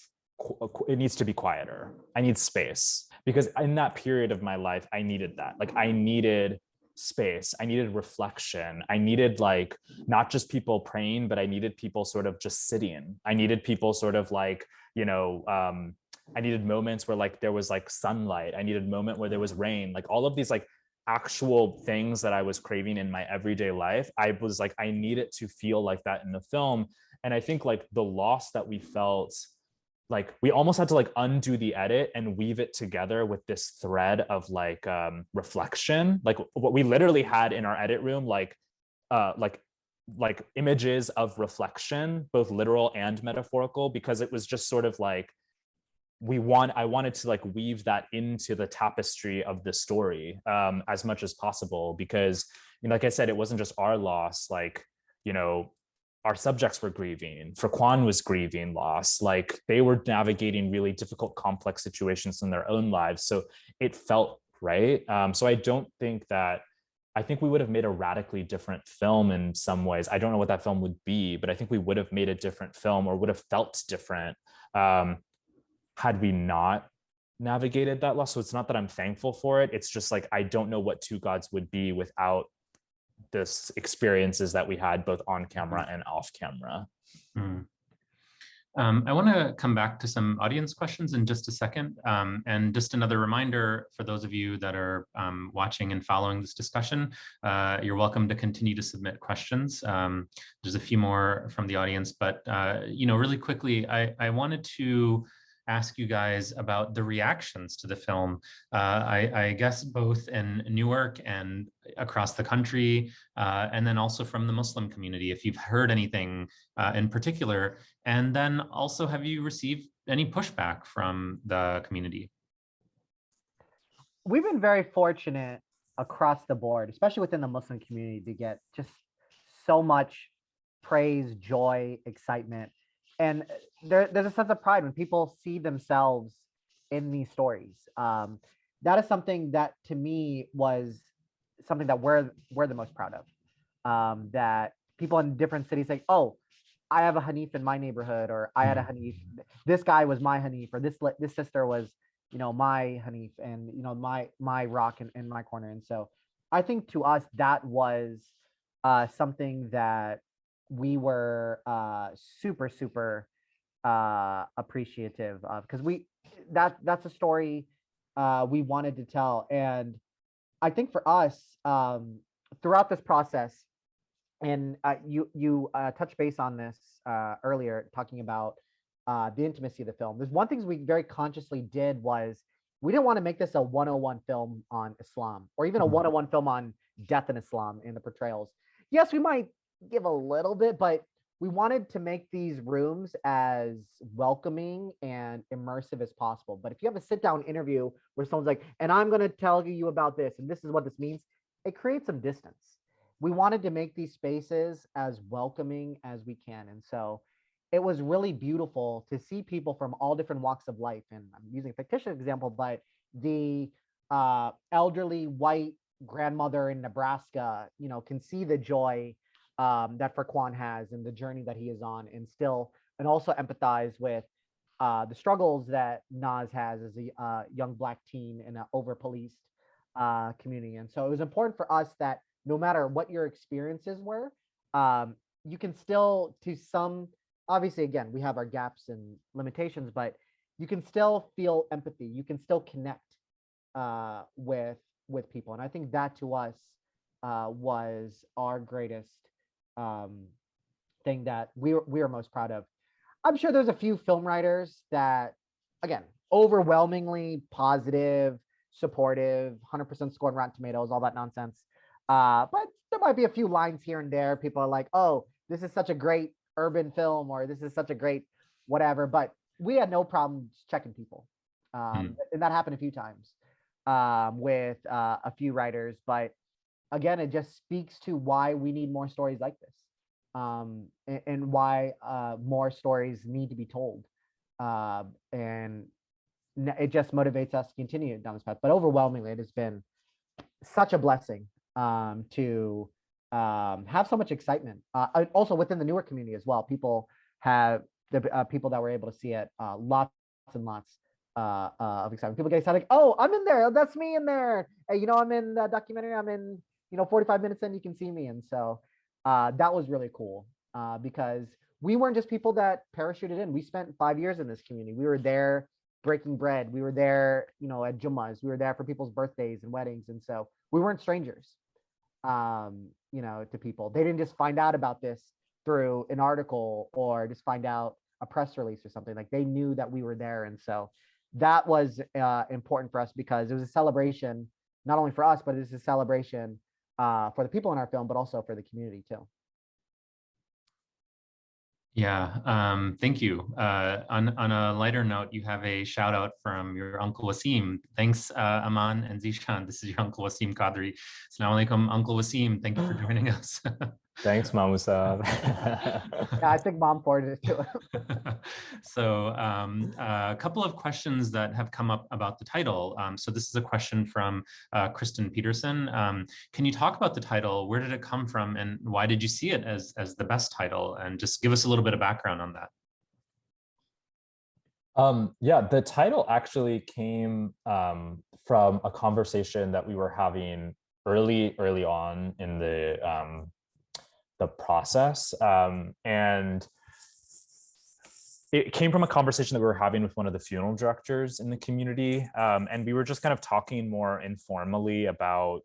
it needs to be quieter. I need space, because in that period of my life, I needed that. Like I needed space, I needed reflection, I needed like not just people praying, but I needed people sort of just sitting. I needed people sort of like, you know, I needed moments where like there was like sunlight. I needed a moment where there was rain, like all of these like actual things that I was craving in my everyday life. I was like, I need it to feel like that in the film. And I think like the loss that we felt, like we almost had to like undo the edit and weave it together with this thread of like reflection. Like what we literally had in our edit room, like images of reflection, both literal and metaphorical, because it was just sort of like, I wanted to like weave that into the tapestry of the story as much as possible, because, you know, like I said, it wasn't just our loss. Like, you know, our subjects were grieving. Frequan was grieving loss. Like they were navigating really difficult, complex situations in their own lives. So it felt right. So I don't think that, I think we would have made a radically different film in some ways. I don't know what that film would be, but I think we would have made a different film, or would have felt different had we not navigated that loss. So it's not that I'm thankful for it. It's just like, I don't know what Two Gods would be without this experiences that we had both on camera and off camera. Mm. I want to come back to some audience questions in just a second. And just another reminder for those of you that are watching and following this discussion, you're welcome to continue to submit questions. There's a few more from the audience, but you know, really quickly, I wanted to ask you guys about the reactions to the film. I guess both in Newark and across the country, and then also from the Muslim community, if you've heard anything in particular. And then also, have you received any pushback from the community? We've been very fortunate across the board, especially within the Muslim community, to get just so much praise, joy, excitement. And there's a sense of pride when people see themselves in these stories. That is something that to me was something that we're the most proud of. That people in different cities say, oh, I have a Hanif in my neighborhood, or I had a Hanif, this guy was my Hanif, or this sister was, you know, my Hanif, and, you know, my rock in my corner. And so I think to us, that was something that we were super appreciative of, because that's a story we wanted to tell. And I think for us, throughout this process, and you touched base on this earlier, talking about the intimacy of the film. There's one thing we very consciously did was, we didn't want to make this a 101 film on Islam, or even a 101 film on death in Islam in the portrayals. Yes, we might give a little bit, but we wanted to make these rooms as welcoming and immersive as possible. But if you have a sit-down interview where someone's like, and I'm going to tell you about this, and this is what this means, it creates some distance. We wanted to make these spaces as welcoming as we can. And so it was really beautiful to see people from all different walks of life. And I'm using a fictitious example, but the elderly white grandmother in Nebraska, you know, can see the joy that Frequan has and the journey that he is on, and also empathize with the struggles that Naz has as a young Black teen in an over-policed community. And so it was important for us that no matter what your experiences were, you can still, to some, obviously, again, we have our gaps and limitations, but you can still feel empathy. You can still connect with people. And I think that to us was our greatest thing that we are most proud of. I'm sure there's a few film writers that, again, overwhelmingly positive, supportive, 100% score on Rotten Tomatoes, all that nonsense. But there might be a few lines here and there. People are like, oh, this is such a great urban film, or this is such a great whatever. But we had no problem checking people. And that happened a few times with a few writers. But again, it just speaks to why we need more stories like this, and why more stories need to be told. And it just motivates us to continue down this path. But overwhelmingly, it has been such a blessing to have so much excitement. Also within the newer community as well, people have the people that were able to see it, lots and lots of excitement. People get excited, like, oh, I'm in there. That's me in there. Hey, you know, I'm in the documentary. I'm in, 45 minutes in, you can see me. And so that was really cool because we weren't just people that parachuted in. We spent 5 years in this community. We were there breaking bread. We were there, at Jummas. We were there for people's birthdays and weddings. And so we weren't strangers, to people. They didn't just find out about this through an article or just find out a press release or something. Like, they knew that we were there. And so that was important for us because it was a celebration, not only for us, but it was a celebration for the people in our film, but also for the community too. Yeah, thank you. On a lighter note, you have a shout out from your Uncle Wasim. Thanks, Aman and Zeeshan. This is your Uncle Wasim Qadri. Assalamu alaikum, Uncle Wasim. Thank you for joining us. Thanks, Mamusa. Yeah, I think Mom forwarded it too. So a couple of questions that have come up about the title. So this is a question from Kristen Peterson. Can you talk about the title? Where did it come from? And why did you see it as the best title? And just give us a little bit of background on that. Yeah, the title actually came from a conversation that we were having early on in the process, and it came from a conversation that we were having with one of the funeral directors in the community, and we were just kind of talking more informally about,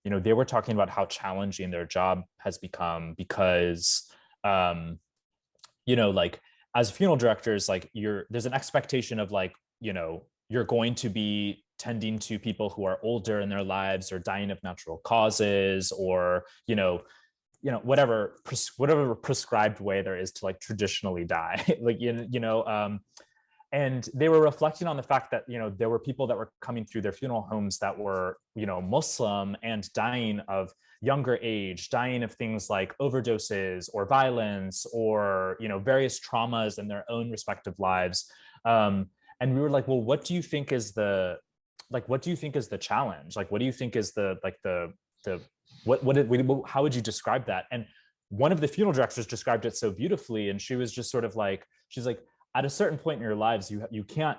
they were talking about how challenging their job has become because, like, as funeral directors, like, there's an expectation of, like, you're going to be tending to people who are older in their lives or dying of natural causes, or whatever prescribed way there is to, like, traditionally die. Like, and they were reflecting on the fact that, there were people that were coming through their funeral homes that were, Muslim and dying of younger age, dying of things like overdoses or violence or, various traumas in their own respective lives. And we were like, well, what do you think is the challenge? Like, what do you think is how would you describe that? And one of the funeral directors described it so beautifully, and she was just sort of like, she's like, at a certain point in your lives, you can't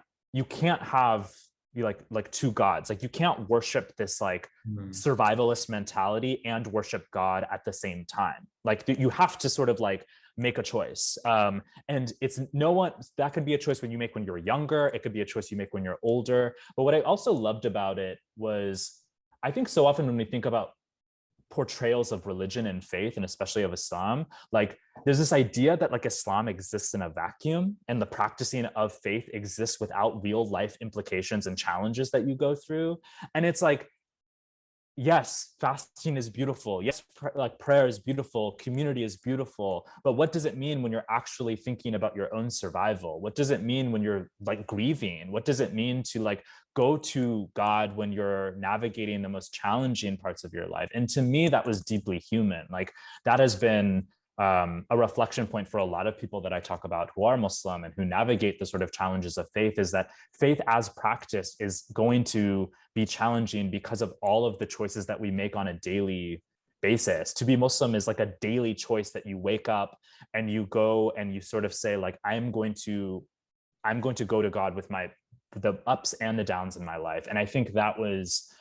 have like two gods. Like, you can't worship this, like, survivalist mentality and worship God at the same time. Like, you have to sort of, like, make a choice. And that could be a choice when you're younger. It could be a choice you make when you're older. But what I also loved about it was, I think so often when we think about portrayals of religion and faith, and especially of Islam, like, there's this idea that, like, Islam exists in a vacuum and the practicing of faith exists without real life implications and challenges that you go through. And it's like, yes, fasting is beautiful. Yes, prayer is beautiful. Community is beautiful. But what does it mean when you're actually thinking about your own survival? What does it mean when you're, like, grieving? What does it mean to, like, go to God when you're navigating the most challenging parts of your life? And to me, that was deeply human. Like, that has been a reflection point for a lot of people that I talk about who are Muslim and who navigate the sort of challenges of faith, is that faith as practice is going to be challenging because of all of the choices that we make on a daily basis. To be Muslim is like a daily choice that you wake up and you go and you sort of say, like, I'm going to go to God with the ups and the downs in my life. And I think that was,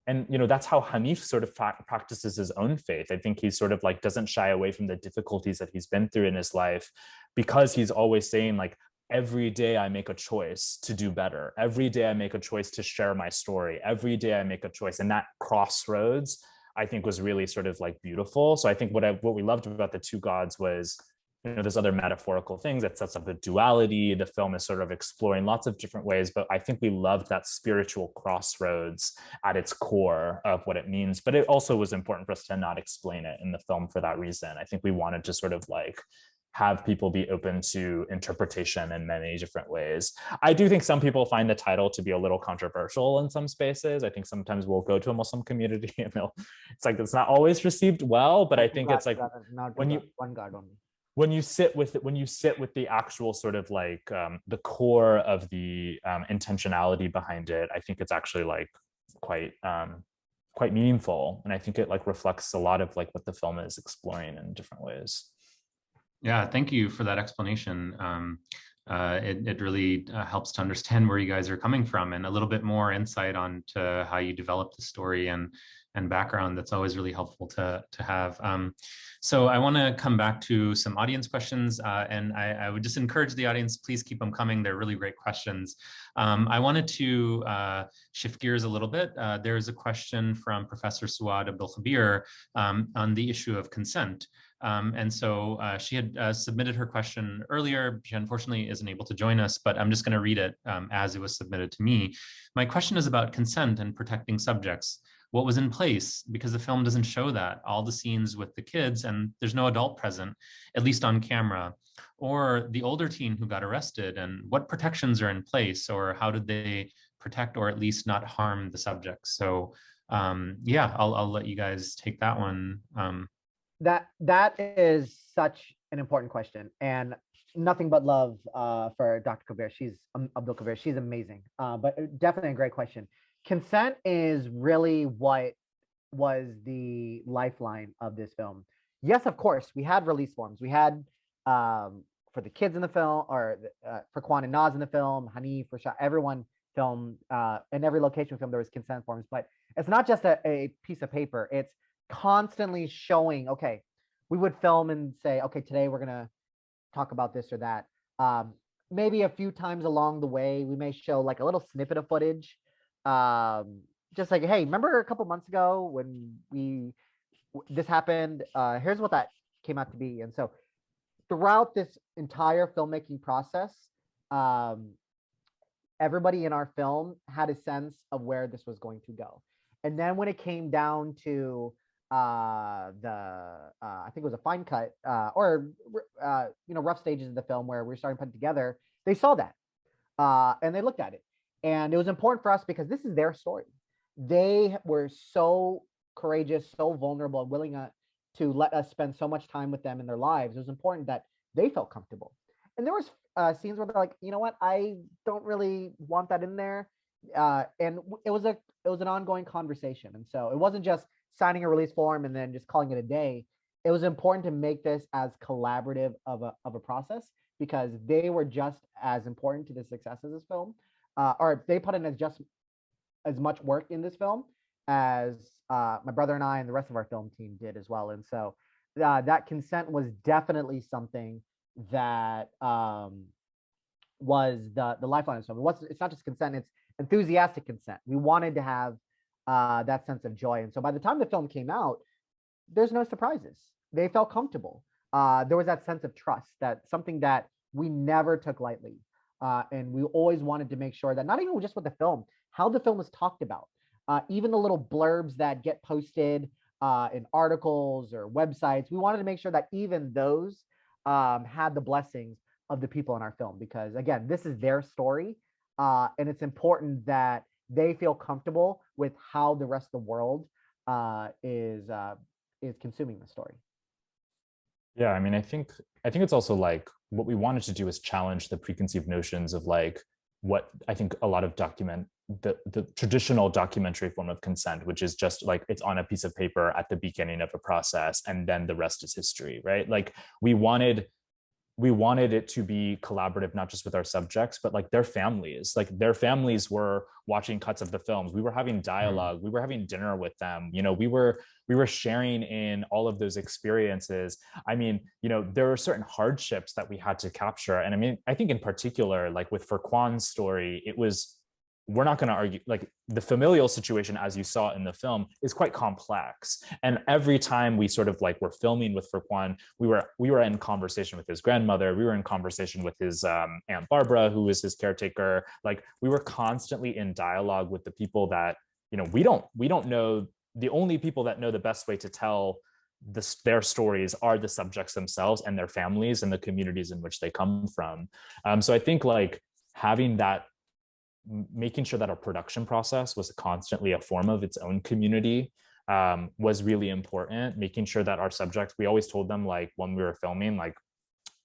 and that's how Hanif sort of practices his own faith. I think he sort of, like, doesn't shy away from the difficulties that he's been through in his life, because he's always saying, like, every day I make a choice to do better. Every day I make a choice to share my story. Every day I make a choice. And that crossroads, I think, was really sort of, like, beautiful. So I think what we loved about the two gods was, there's other metaphorical things that sets up the duality. The film is sort of exploring lots of different ways, but I think we loved that spiritual crossroads at its core of what it means. But it also was important for us to not explain it in the film for that reason. I think we wanted to sort of, like, have people be open to interpretation in many different ways. I do think some people find the title to be a little controversial in some spaces. I think sometimes we'll go to a Muslim community and it's like it's not always received well, but I think it's like when you one guard only. When you sit with the actual sort of like the core of the intentionality behind it, I think it's actually like quite meaningful, and I think it like reflects a lot of like what the film is exploring in different ways. Yeah, thank you for that explanation. It really helps to understand where you guys are coming from and a little bit more insight on to how you develop the story and background. That's always really helpful to have. So I want to come back to some audience questions, and I would just encourage the audience, please keep them coming. They're really great questions. I wanted to shift gears a little bit. There's a question from Professor Suad Abdul Khabir on the issue of consent. And so she had submitted her question earlier. She unfortunately isn't able to join us, but I'm just going to read it as it was submitted to me. My question is about consent and protecting subjects. What was in place? Because the film doesn't show that. All the scenes with the kids and there's no adult present, at least on camera, or the older teen who got arrested, and what protections are in place, or how did they protect or at least not harm the subjects? So yeah, I'll let you guys take that one. That is such an important question, and nothing but love for Dr. Kabir. Abdul Kabir. She's amazing, but definitely a great question. Consent is really what was the lifeline of this film. Yes, of course, we had release forms. We had for the kids in the film, or for Kwan and Naz in the film, Hanif, Rashad, everyone filmed, in every location film, there was consent forms. But it's not just a piece of paper. It's constantly showing, okay, we would film and say, okay, today we're going to talk about this or that. Maybe a few times along the way, we may show like a little snippet of footage. Just like, hey, remember a couple months ago when this happened? Here's what that came out to be. And so throughout this entire filmmaking process, everybody in our film had a sense of where this was going to go. And then when it came down to I think it was a fine cut or rough stages of the film where we're starting to put it together, they saw that and they looked at it. And it was important for us because this is their story. They were so courageous, so vulnerable, and willing to let us spend so much time with them in their lives. It was important that they felt comfortable. And there was scenes where they're like, you know what, I don't really want that in there. And it was an ongoing conversation. And so it wasn't just signing a release form and then just calling it a day. It was important to make this as collaborative of a process, because they were just as important to the success of this film. Or they put in as much work in this film as my brother and I and the rest of our film team did as well. And so that consent was definitely something that was the lifeline of the film. It's not just consent, it's enthusiastic consent. We wanted to have that sense of joy. And so by the time the film came out, there's no surprises. They felt comfortable. There was that sense of trust, that something that we never took lightly. And we always wanted to make sure that not even just with the film, how the film was talked about, even the little blurbs that get posted in articles or websites, we wanted to make sure that even those had the blessings of the people in our film, because again, this is their story, and it's important that they feel comfortable with how the rest of the world is consuming the story. Yeah, I mean, I think it's also like what we wanted to do is challenge the preconceived notions of like what I think a lot of the traditional documentary form of consent, which is just like it's on a piece of paper at the beginning of a process and then the rest is history, right? Like we wanted it to be collaborative, not just with our subjects, but like their families. Like their families were watching cuts of the films. We were having dialogue. We were having dinner with them. You know, we were sharing in all of those experiences. I mean, you know, there were certain hardships that we had to capture. And I mean, I think in particular, like with Furqan's story, we're not going to argue, like the familial situation, as you saw in the film, is quite complex. And every time we sort of like were filming with Furqan, we were in conversation with his grandmother. We were in conversation with his Aunt Barbara, who was his caretaker. Like we were constantly in dialogue with the people that, you know, we don't know. The only people that know the best way to tell their stories are the subjects themselves and their families and the communities in which they come from. So I think like having that, making sure that our production process was constantly a form of its own community was really important. Making sure that our subjects, we always told them like when we were filming, like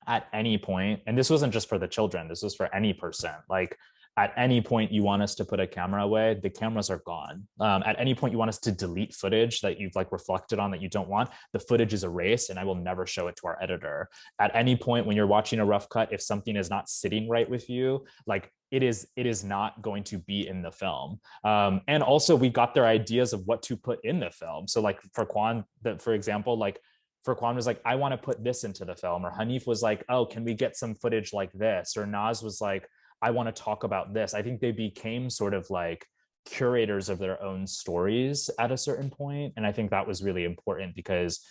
at any point, and this wasn't just for the children, this was for any person, like at any point you want us to put a camera away, the cameras are gone. At any point you want us to delete footage that you've like reflected on that you don't want, the footage is erased and I will never show it to our editor. At any point when you're watching a rough cut, if something is not sitting right with you, like it is not going to be in the film. And also we got their ideas of what to put in the film. So like for Kwan, for example, like for Kwan was like, I want to put this into the film, or Hanif was like, oh, can we get some footage like this? Or Naz was like, I want to talk about this. I think they became sort of like curators of their own stories at a certain point. And I think that was really important because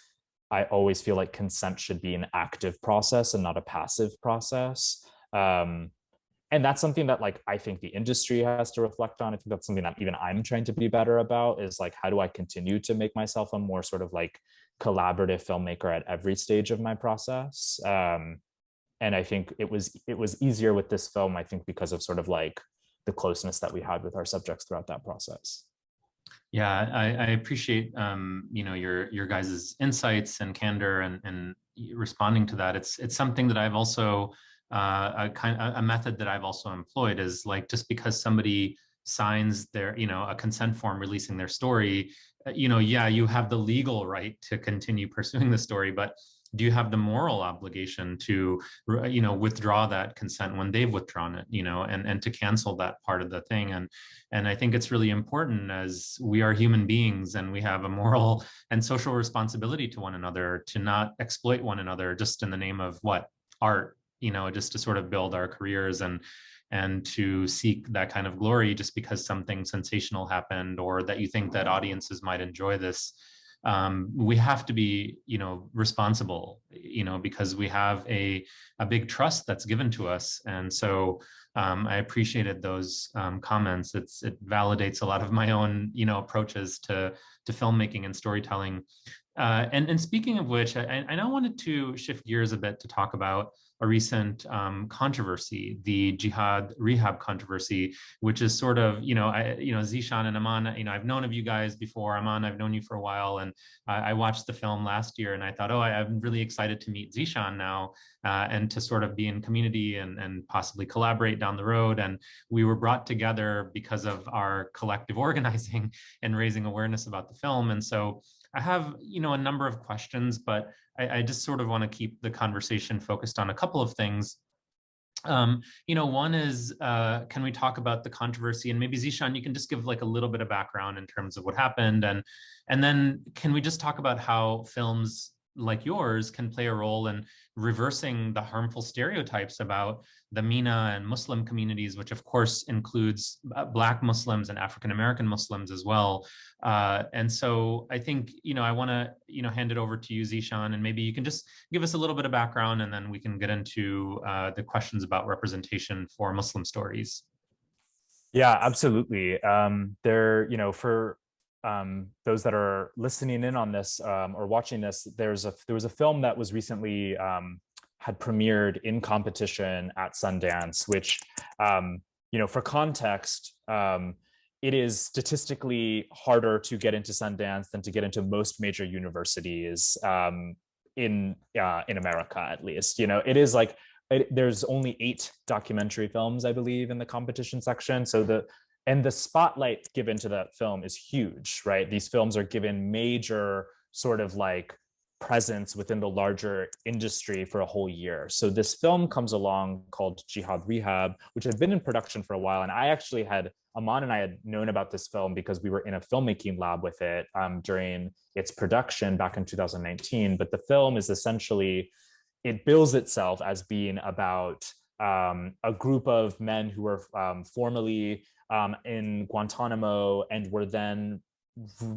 I always feel like consent should be an active process and not a passive process. And that's something that like I think the industry has to reflect on. I think that's something that even I'm trying to be better about, is like, how do I continue to make myself a more sort of like collaborative filmmaker at every stage of my process? And I think it was easier with this film, I think, because of sort of like the closeness that we had with our subjects throughout that process. Yeah, I appreciate your guys' insights and candor and responding to that. It's something that I've also a method that I've also employed, is like, just because somebody signs their a consent form releasing their story, yeah, you have the legal right to continue pursuing the story, but do you have the moral obligation to withdraw that consent when they've withdrawn it, and to cancel that part of the thing? And I think it's really important, as we are human beings and we have a moral and social responsibility to one another, to not exploit one another just in the name of what? Art, just to sort of build our careers and to seek that kind of glory just because something sensational happened, or that you think that audiences might enjoy this. We have to be, responsible, because we have a big trust that's given to us. And so I appreciated those comments. It validates a lot of my own, approaches to filmmaking and storytelling. And speaking of which, I now wanted to shift gears a bit to talk about a recent controversy, the Jihad Rehab controversy, which is sort of, Zeeshan and Aman, I've known of you guys before. Aman, I've known you for a while, and I watched the film last year, and I thought, I'm really excited to meet Zeeshan now, and to sort of be in community and possibly collaborate down the road. And we were brought together because of our collective organizing and raising awareness about the film. And so I have, a number of questions, but I just sort of want to keep the conversation focused on a couple of things. One is, can we talk about the controversy? And maybe Zeeshan, you can just give like a little bit of background in terms of what happened. And then can we just talk about how films like yours can play a role in reversing the harmful stereotypes about the MENA and Muslim communities, which of course includes Black Muslims and African-American Muslims as well. And so I think, I want to, hand it over to you, Zeeshan, and maybe you can just give us a little bit of background, and then we can get into the questions about representation for Muslim stories. Yeah, absolutely. For those that are listening in on this or watching this, there was a film that was recently had premiered in competition at Sundance, which, for context, it is statistically harder to get into Sundance than to get into most major universities in America, at least. It is like there's only 8 documentary films, I believe, in the competition section. So the spotlight given to that film is huge, right? These films are given major sort of like presence within the larger industry for a whole year. So this film comes along called Jihad Rehab, which had been in production for a while. And Aman and I had known about this film because we were in a filmmaking lab with it during its production back in 2019. But the film is essentially, it bills itself as being about a group of men who were formerly in Guantanamo and were then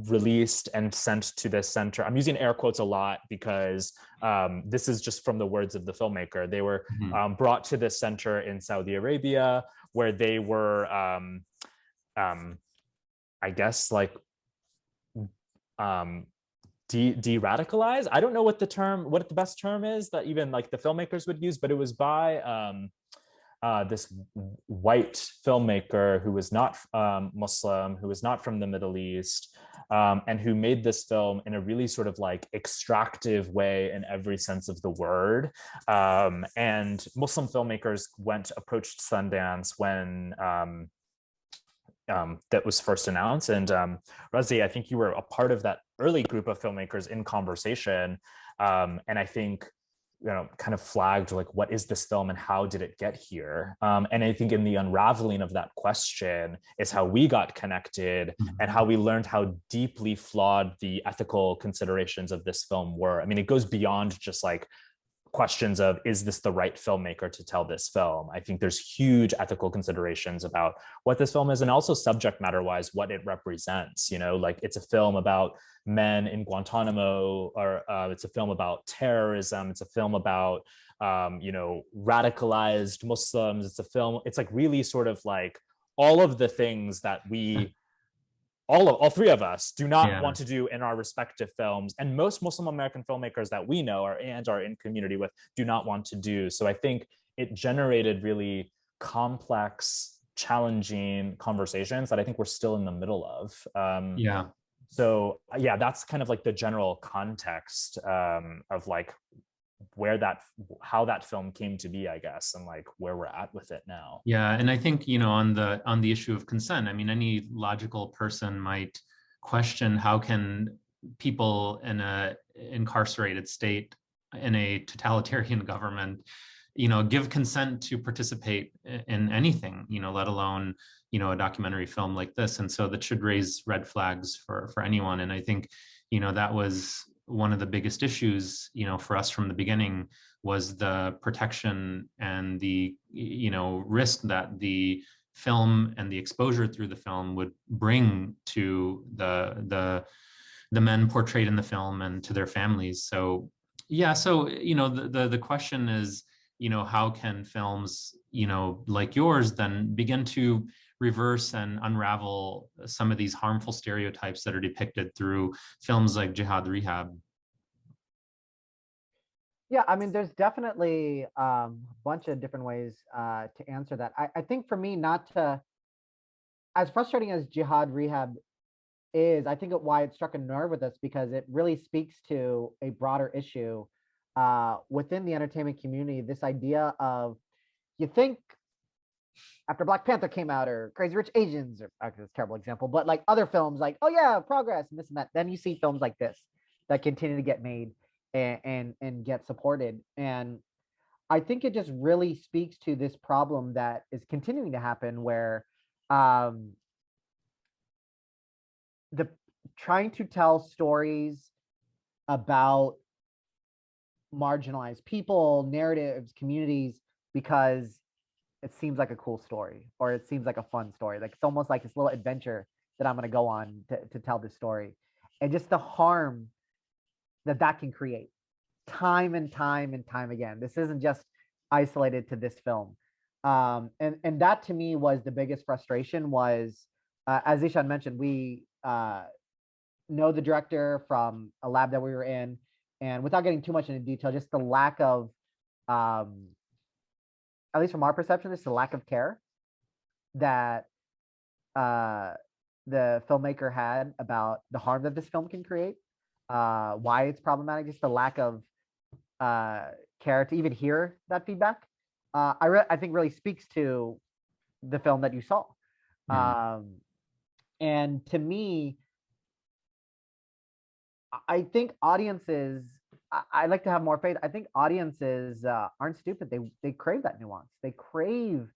released and sent to this center. I'm using air quotes a lot because this is just from the words of the filmmaker. They were brought to this center in Saudi Arabia, where they were, I guess, like de-radicalize. I don't know what the best term is that even like the filmmakers would use, but it was by this white filmmaker who was not Muslim, who was not from the Middle East, and who made this film in a really sort of like extractive way in every sense of the word. And Muslim filmmakers approached Sundance when that was first announced. And Razi, I think you were a part of that early group of filmmakers in conversation. And I think, kind of flagged like, what is this film and how did it get here? And I think in the unraveling of that question is how we got connected and how we learned how deeply flawed the ethical considerations of this film were. I mean, it goes beyond just like questions of, is this the right filmmaker to tell this film? I think there's huge ethical considerations about what this film is, and also subject matter wise, what it represents. Like it's a film about men in Guantanamo, or it's a film about terrorism. It's a film about, radicalized Muslims. It's like really sort of like all of the things that all three of us do not want to do in our respective films, and most Muslim American filmmakers that we know and are in community with do not want to do. So I think it generated really complex, challenging conversations that I think we're still in the middle of. So that's kind of like the general context of like how that film came to be, I guess, and like where we're at with it now. Yeah, and I think on the issue of consent, I mean, any logical person might question how can people in a incarcerated state in a totalitarian government, give consent to participate in anything, let alone a documentary film like this. And so that should raise red flags for anyone. And I think that was one of the biggest issues, for us from the beginning, was the protection and the, risk that the film and the exposure through the film would bring to the men portrayed in the film and to their families. So, the question is, how can films, like yours then begin to reverse and unravel some of these harmful stereotypes that are depicted through films like Jihad Rehab? Yeah, I mean, there's definitely a bunch of different ways to answer that. I think for me, as frustrating as Jihad Rehab is, I think why it struck a nerve with us, because it really speaks to a broader issue within the entertainment community. This idea of, you think after Black Panther came out, or Crazy Rich Asians, or it's a terrible example, but like other films like, oh yeah, progress and this and that, then you see films like this that continue to get made and get supported. And I think it just really speaks to this problem that is continuing to happen, where the trying to tell stories about marginalized people, narratives, communities, because it seems like a cool story, or it seems like a fun story. Like it's almost like this little adventure that I'm going to go on to tell this story. And just the harm that can create time and time and time again. This isn't just isolated to this film. And that to me was the biggest frustration, was, as Zeeshan mentioned, we know the director from a lab that we were in, and without getting too much into detail, just the lack of, at least from our perception, just the lack of care that the filmmaker had about the harm that this film can create, why it's problematic, just the lack of care to even hear that feedback. I think really speaks to the film that you saw. And to me, I think audiences, I like to have more faith. I think audiences aren't stupid. They crave that nuance. They crave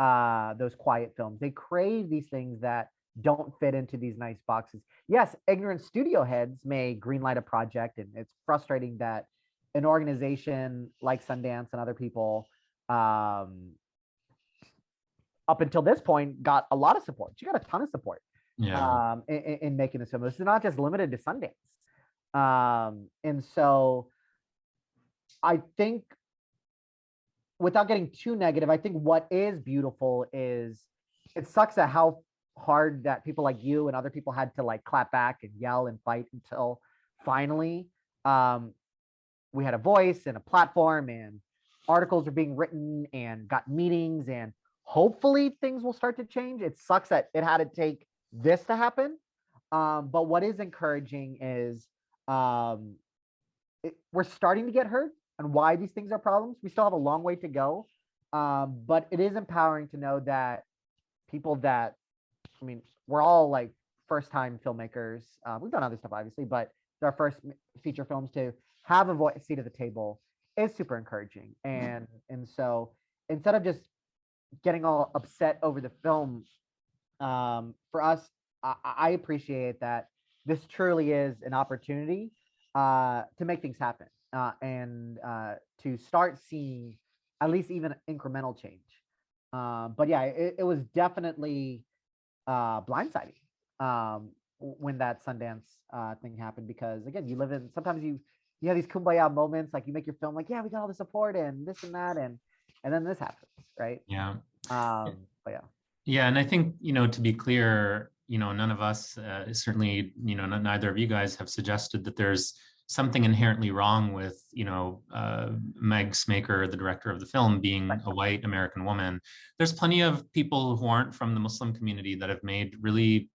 those quiet films. They crave these things that don't fit into these nice boxes. Yes, ignorant studio heads may greenlight a project, and it's frustrating that an organization like Sundance and other people up until this point got a lot of support. You got a ton of support in making this film. This is not just limited to Sundance. And so I think, without getting too negative, I think what is beautiful is, it sucks at how hard that people like you and other people had to like clap back and yell and fight until finally we had a voice and a platform, and articles are being written and got meetings, and hopefully things will start to change. It sucks that it had to take this to happen. But what is encouraging is we're starting to get heard on why these things are problems. We still have a long way to go. But it is empowering to know that people that, I mean, we're all like first time filmmakers. We've done other stuff, obviously, but it's our first feature films. To have a seat at the table is super encouraging. And so instead of just getting all upset over the film, for us, I appreciate that this truly is an opportunity to make things happen, and to start seeing at least even incremental change. But yeah, it was definitely blindsiding when that Sundance thing happened, because again, you live in, sometimes you have these kumbaya moments, like you make your film like, yeah, we got all the support and this and that, and then this happens, right? Yeah. But yeah. Yeah, and I think, to be clear, none of us, certainly, neither of you guys have suggested that there's something inherently wrong with, Meg Smaker, the director of the film, being a white American woman. There's plenty of people who aren't from the Muslim community that have made really,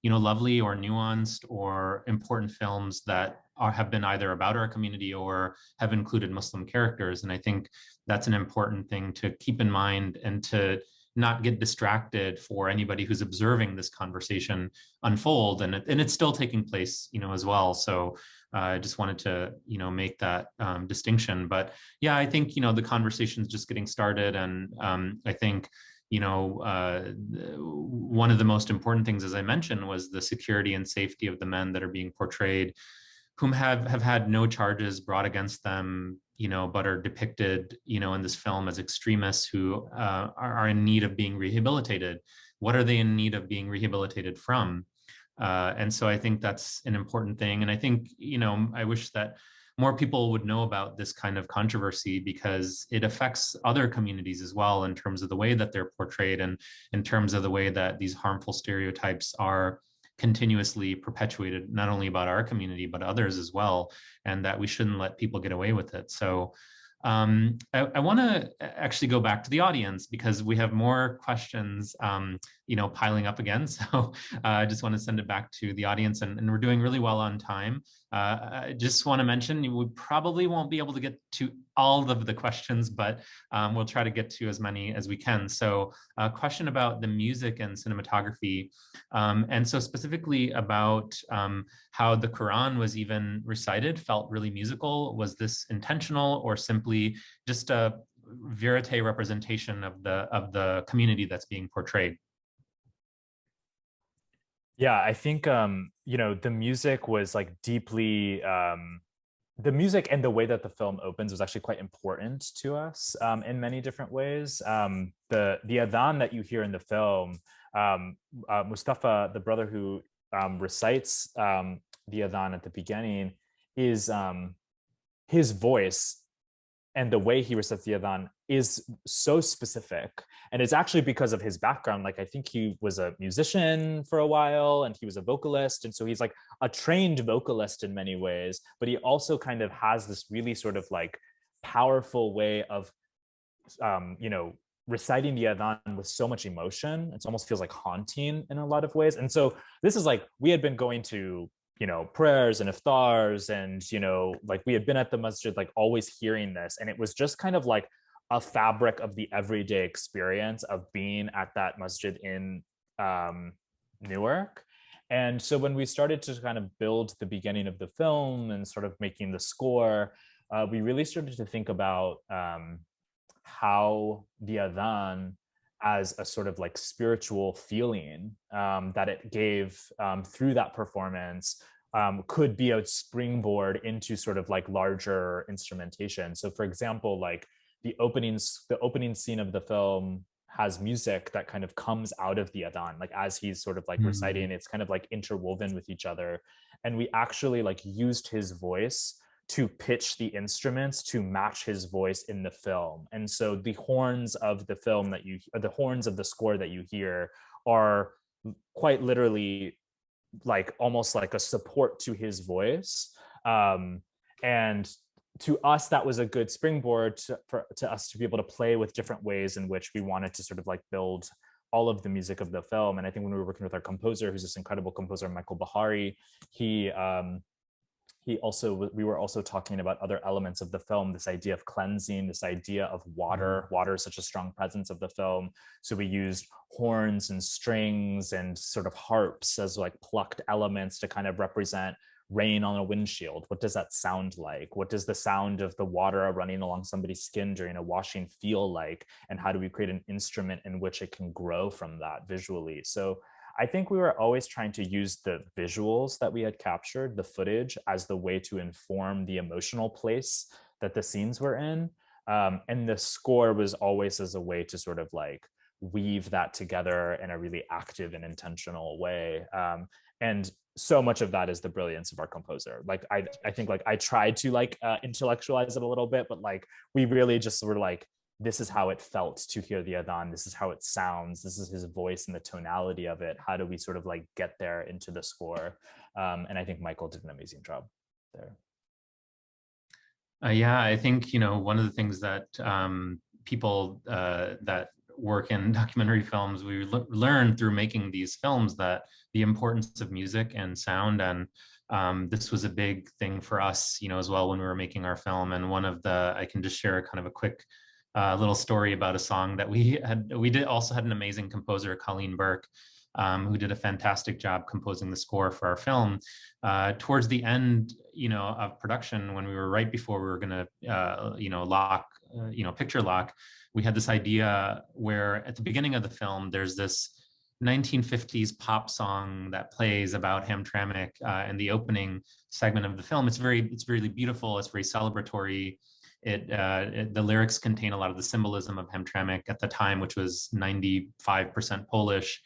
lovely or nuanced or important films that have been either about our community or have included Muslim characters. And I think that's an important thing to keep in mind, and to not get distracted for anybody who's observing this conversation unfold. And it's still taking place, as well. So I just wanted to, make that distinction. But yeah, I think, the conversation's just getting started. And I think, one of the most important things, as I mentioned, was the security and safety of the men that are being portrayed, whom have had no charges brought against them, but are depicted, in this film as extremists who are in need of being rehabilitated. What are they in need of being rehabilitated from? And so I think that's an important thing. And I think, I wish that more people would know about this kind of controversy, because it affects other communities as well, in terms of the way that they're portrayed, and in terms of the way that these harmful stereotypes are continuously perpetuated, not only about our community, but others as well, and that we shouldn't let people get away with it. So I want to actually go back to the audience, because we have more questions, piling up again. So I just want to send it back to the audience, and we're doing really well on time. I just want to mention, we probably won't be able to get to all of the questions, but we'll try to get to as many as we can. So a question about the music and cinematography, and so specifically about how the Quran was even recited felt really musical. Was this intentional, or simply just a verite representation of the community that's being portrayed? Yeah, I think, the music was like deeply, the music and the way that the film opens was actually quite important to us in many different ways. The adhan that you hear in the film, Mustafa, the brother who recites the adhan at the beginning, is his voice and the way he recites the adhan is so specific. And it's actually because of his background. Like, I think he was a musician for a while, and he was a vocalist. And so he's like a trained vocalist in many ways, but he also kind of has this really sort of like powerful way of, reciting the adhan with so much emotion. It almost feels like haunting in a lot of ways. And so this is like, we had been going to, prayers and iftars, and, like we had been at the masjid, like always hearing this. And it was just kind of like a fabric of the everyday experience of being at that masjid in Newark. And so when we started to kind of build the beginning of the film and sort of making the score, we really started to think about how the adhan as a sort of like spiritual feeling that it gave through that performance could be a springboard into sort of like larger instrumentation. So for example, like the opening scene of the film has music that kind of comes out of the adhan, like as he's sort of like reciting, it's kind of like interwoven with each other. And we actually like used his voice to pitch the instruments to match his voice in the film. And so the horns of the film the horns of the score that you hear are quite literally like almost like a support to his voice. And to us, that was a good springboard to us to be able to play with different ways in which we wanted to sort of like build all of the music of the film. And I think when we were working with our composer, who's this incredible composer, Michael Bahari, we were also talking about other elements of the film, this idea of cleansing, this idea of water. Water is such a strong presence of the film. So we used horns and strings and sort of harps as like plucked elements to kind of represent rain on a windshield. What does that sound like? What does the sound of the water running along somebody's skin during a washing feel like? And how do we create an instrument in which it can grow from that visually? So I think we were always trying to use the visuals that we had captured, the footage, as the way to inform the emotional place that the scenes were in. And the score was always as a way to sort of like weave that together in a really active and intentional way. And so much of that is the brilliance of our composer. Like, I think like I tried to like intellectualize it a little bit, but like we really just were like, this is how it felt to hear the adhan. This is how it sounds. This is his voice and the tonality of it. How do we sort of like get there into the score? And I think Michael did an amazing job there. Yeah, I think, one of the things that people that work in documentary films, we learn through making these films that the importance of music and sound. And this was a big thing for us, as well, when we were making our film. And I can just share kind of a quick little story about a song that we also had an amazing composer, Colleen Burke, who did a fantastic job composing the score for our film. Towards the end, of production, when we were right before we were going to, picture lock, we had this idea where at the beginning of the film, there's this 1950s pop song that plays about Hamtramck in the opening segment of the film. It's really beautiful. It's very celebratory. The lyrics contain a lot of the symbolism of Hamtramck at the time, which was 95% Polish.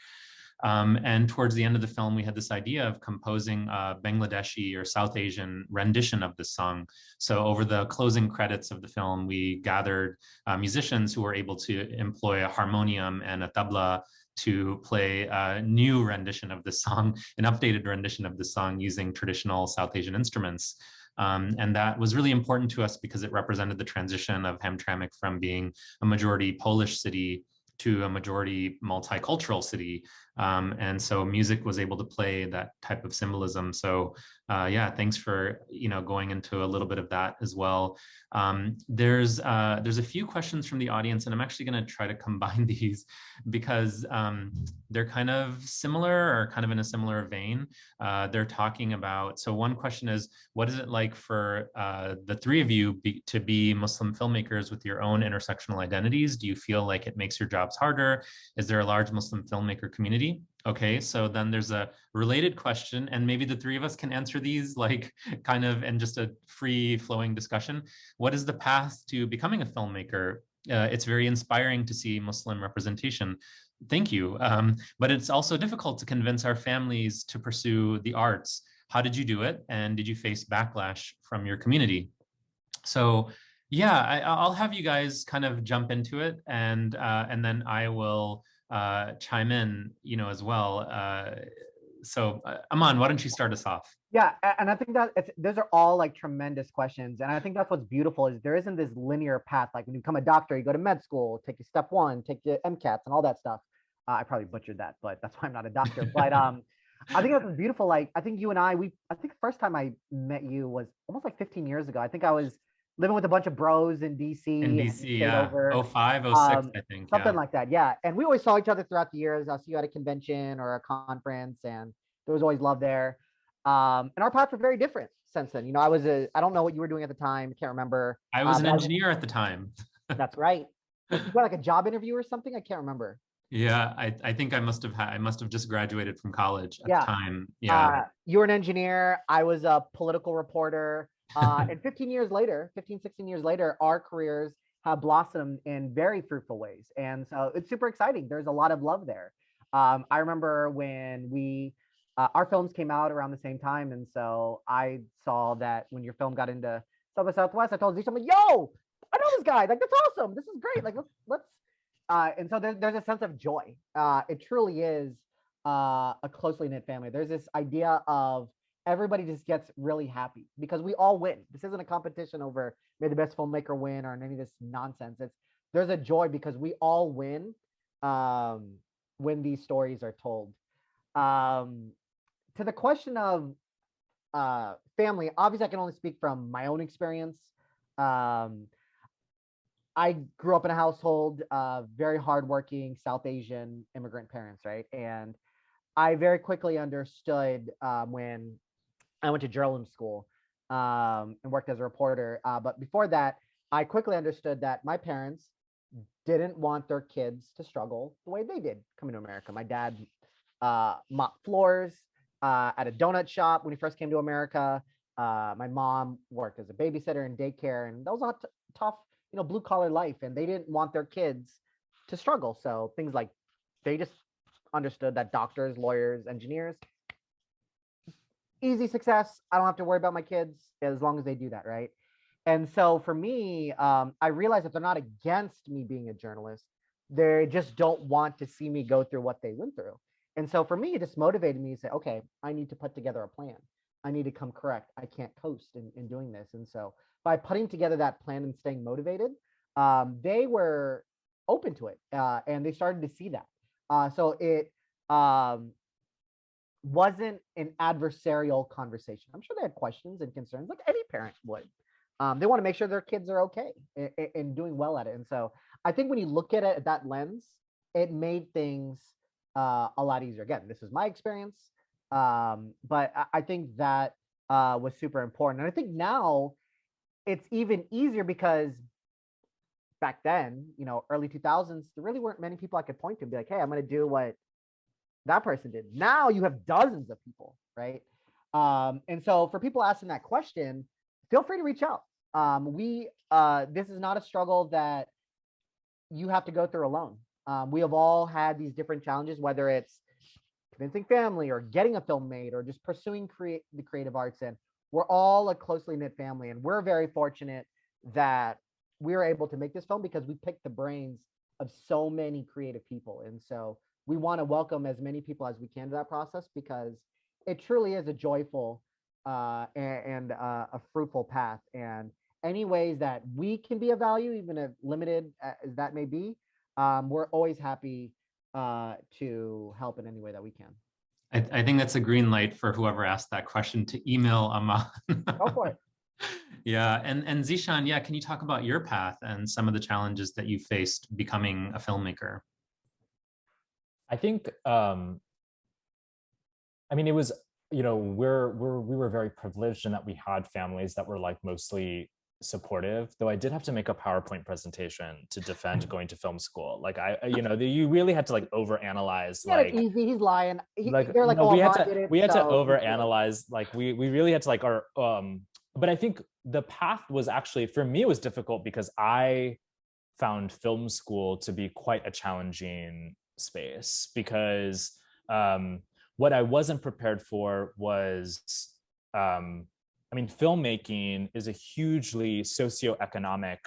And towards the end of the film, we had this idea of composing a Bangladeshi or South Asian rendition of this song. So over the closing credits of the film, we gathered musicians who were able to employ a harmonium and a tabla to play a new rendition of this song, an updated rendition of the song using traditional South Asian instruments. And that was really important to us because it represented the transition of Hamtramck from being a majority Polish city to a majority multicultural city. And so music was able to play that type of symbolism. So yeah, thanks for going into a little bit of that as well. There's a few questions from the audience, and I'm actually going to try to combine these because they're kind of similar or kind of in a similar vein. They're talking about, so one question is, what is it like for the three of you to be Muslim filmmakers with your own intersectional identities? Do you feel like it makes your jobs harder? Is there a large Muslim filmmaker community? Okay, so then there's a related question, and maybe the three of us can answer these like kind of in just a free flowing discussion. What is the path to becoming a filmmaker? It's very inspiring to see Muslim representation. Thank you. But it's also difficult to convince our families to pursue the arts. How did you do it? And did you face backlash from your community? So yeah, I'll have you guys kind of jump into it, and then I will chime in, as well. So Aman, why don't you start us off? Yeah, and I think that those are all like tremendous questions, and I think that's what's beautiful is there isn't this linear path. Like when you become a doctor, you go to med school, take your step one, take your MCATs and all that stuff. I probably butchered that, but that's why I'm not a doctor. But I think that's what's beautiful. Like I think you and I think the first time I met you was almost like 15 years ago. I think I was living with a bunch of bros in DC. In DC, yeah. Over, 05, 06, I think. Something like that, yeah. And we always saw each other throughout the years. I'll see you at a convention or a conference, and there was always love there. And our paths were very different since then. I don't know what you were doing at the time. I can't remember. I was an engineer at the time. That's right. You got like a job interview or something? I can't remember. Yeah, I think I must have just graduated from college at the time. Yeah. You were an engineer. I was a political reporter. And 16 years later, our careers have blossomed in very fruitful ways. And so it's super exciting. There's a lot of love there. I remember when our films came out around the same time. And so I saw that when your film got into South by Southwest, I told Zeeshan, I'm like, yo, I know this guy. Like, that's awesome. This is great. Like, let's. And so there's a sense of joy. It truly is a closely knit family. There's this idea of everybody just gets really happy because we all win. This isn't a competition over may the best filmmaker win or any of this nonsense. There's a joy because we all win when these stories are told. To the question of family, obviously I can only speak from my own experience. I grew up in a household of very hardworking South Asian immigrant parents, right? And I very quickly understood when I went to journalism school and worked as a reporter. But before that, I quickly understood that my parents didn't want their kids to struggle the way they did coming to America. My dad mopped floors at a donut shop when he first came to America. My mom worked as a babysitter in daycare, and that was a tough, blue collar life. And they didn't want their kids to struggle. So things like they just understood that doctors, lawyers, engineers, easy success. I don't have to worry about my kids as long as they do that, right? And so for me, I realized that they're not against me being a journalist. They just don't want to see me go through what they went through. And so for me, it just motivated me to say, okay, I need to put together a plan. I need to come correct. I can't coast in doing this. And so by putting together that plan and staying motivated, they were open to it. And they started to see that. So it wasn't an adversarial conversation. I'm sure they had questions and concerns like any parent would. They want to make sure their kids are okay and doing well at it. And so I think when you look at it at that lens, it made things a lot easier. Again, this is my experience, but I think that was super important. And I think now it's even easier because back then, early 2000s, there really weren't many people I could point to and be like, hey, I'm going to do what that person did. Now you have dozens of people, right? And so for people asking that question, feel free to reach out. This is not a struggle that you have to go through alone. We have all had these different challenges, whether it's convincing family or getting a film made or just pursuing the creative arts. And we're all a closely knit family. And we're very fortunate that we were able to make this film because we picked the brains of so many creative people. And so we want to welcome as many people as we can to that process because it truly is a joyful and a fruitful path. And any ways that we can be of value, even if limited as that may be, we're always happy to help in any way that we can. I think that's a green light for whoever asked that question to email Aman. Go for it. Yeah, and Zeeshan, yeah, can you talk about your path and some of the challenges that you faced becoming a filmmaker? I think, it was, we were very privileged in that we had families that were like mostly supportive, though I did have to make a PowerPoint presentation to defend going to film school. Like you really had to like overanalyze. Yeah, like easy. He's lying. They're like, no, we had to overanalyze. Like we really had to like but I think the path was actually, for me, it was difficult because I found film school to be quite a challenging space because what I wasn't prepared for was, filmmaking is a hugely socioeconomic,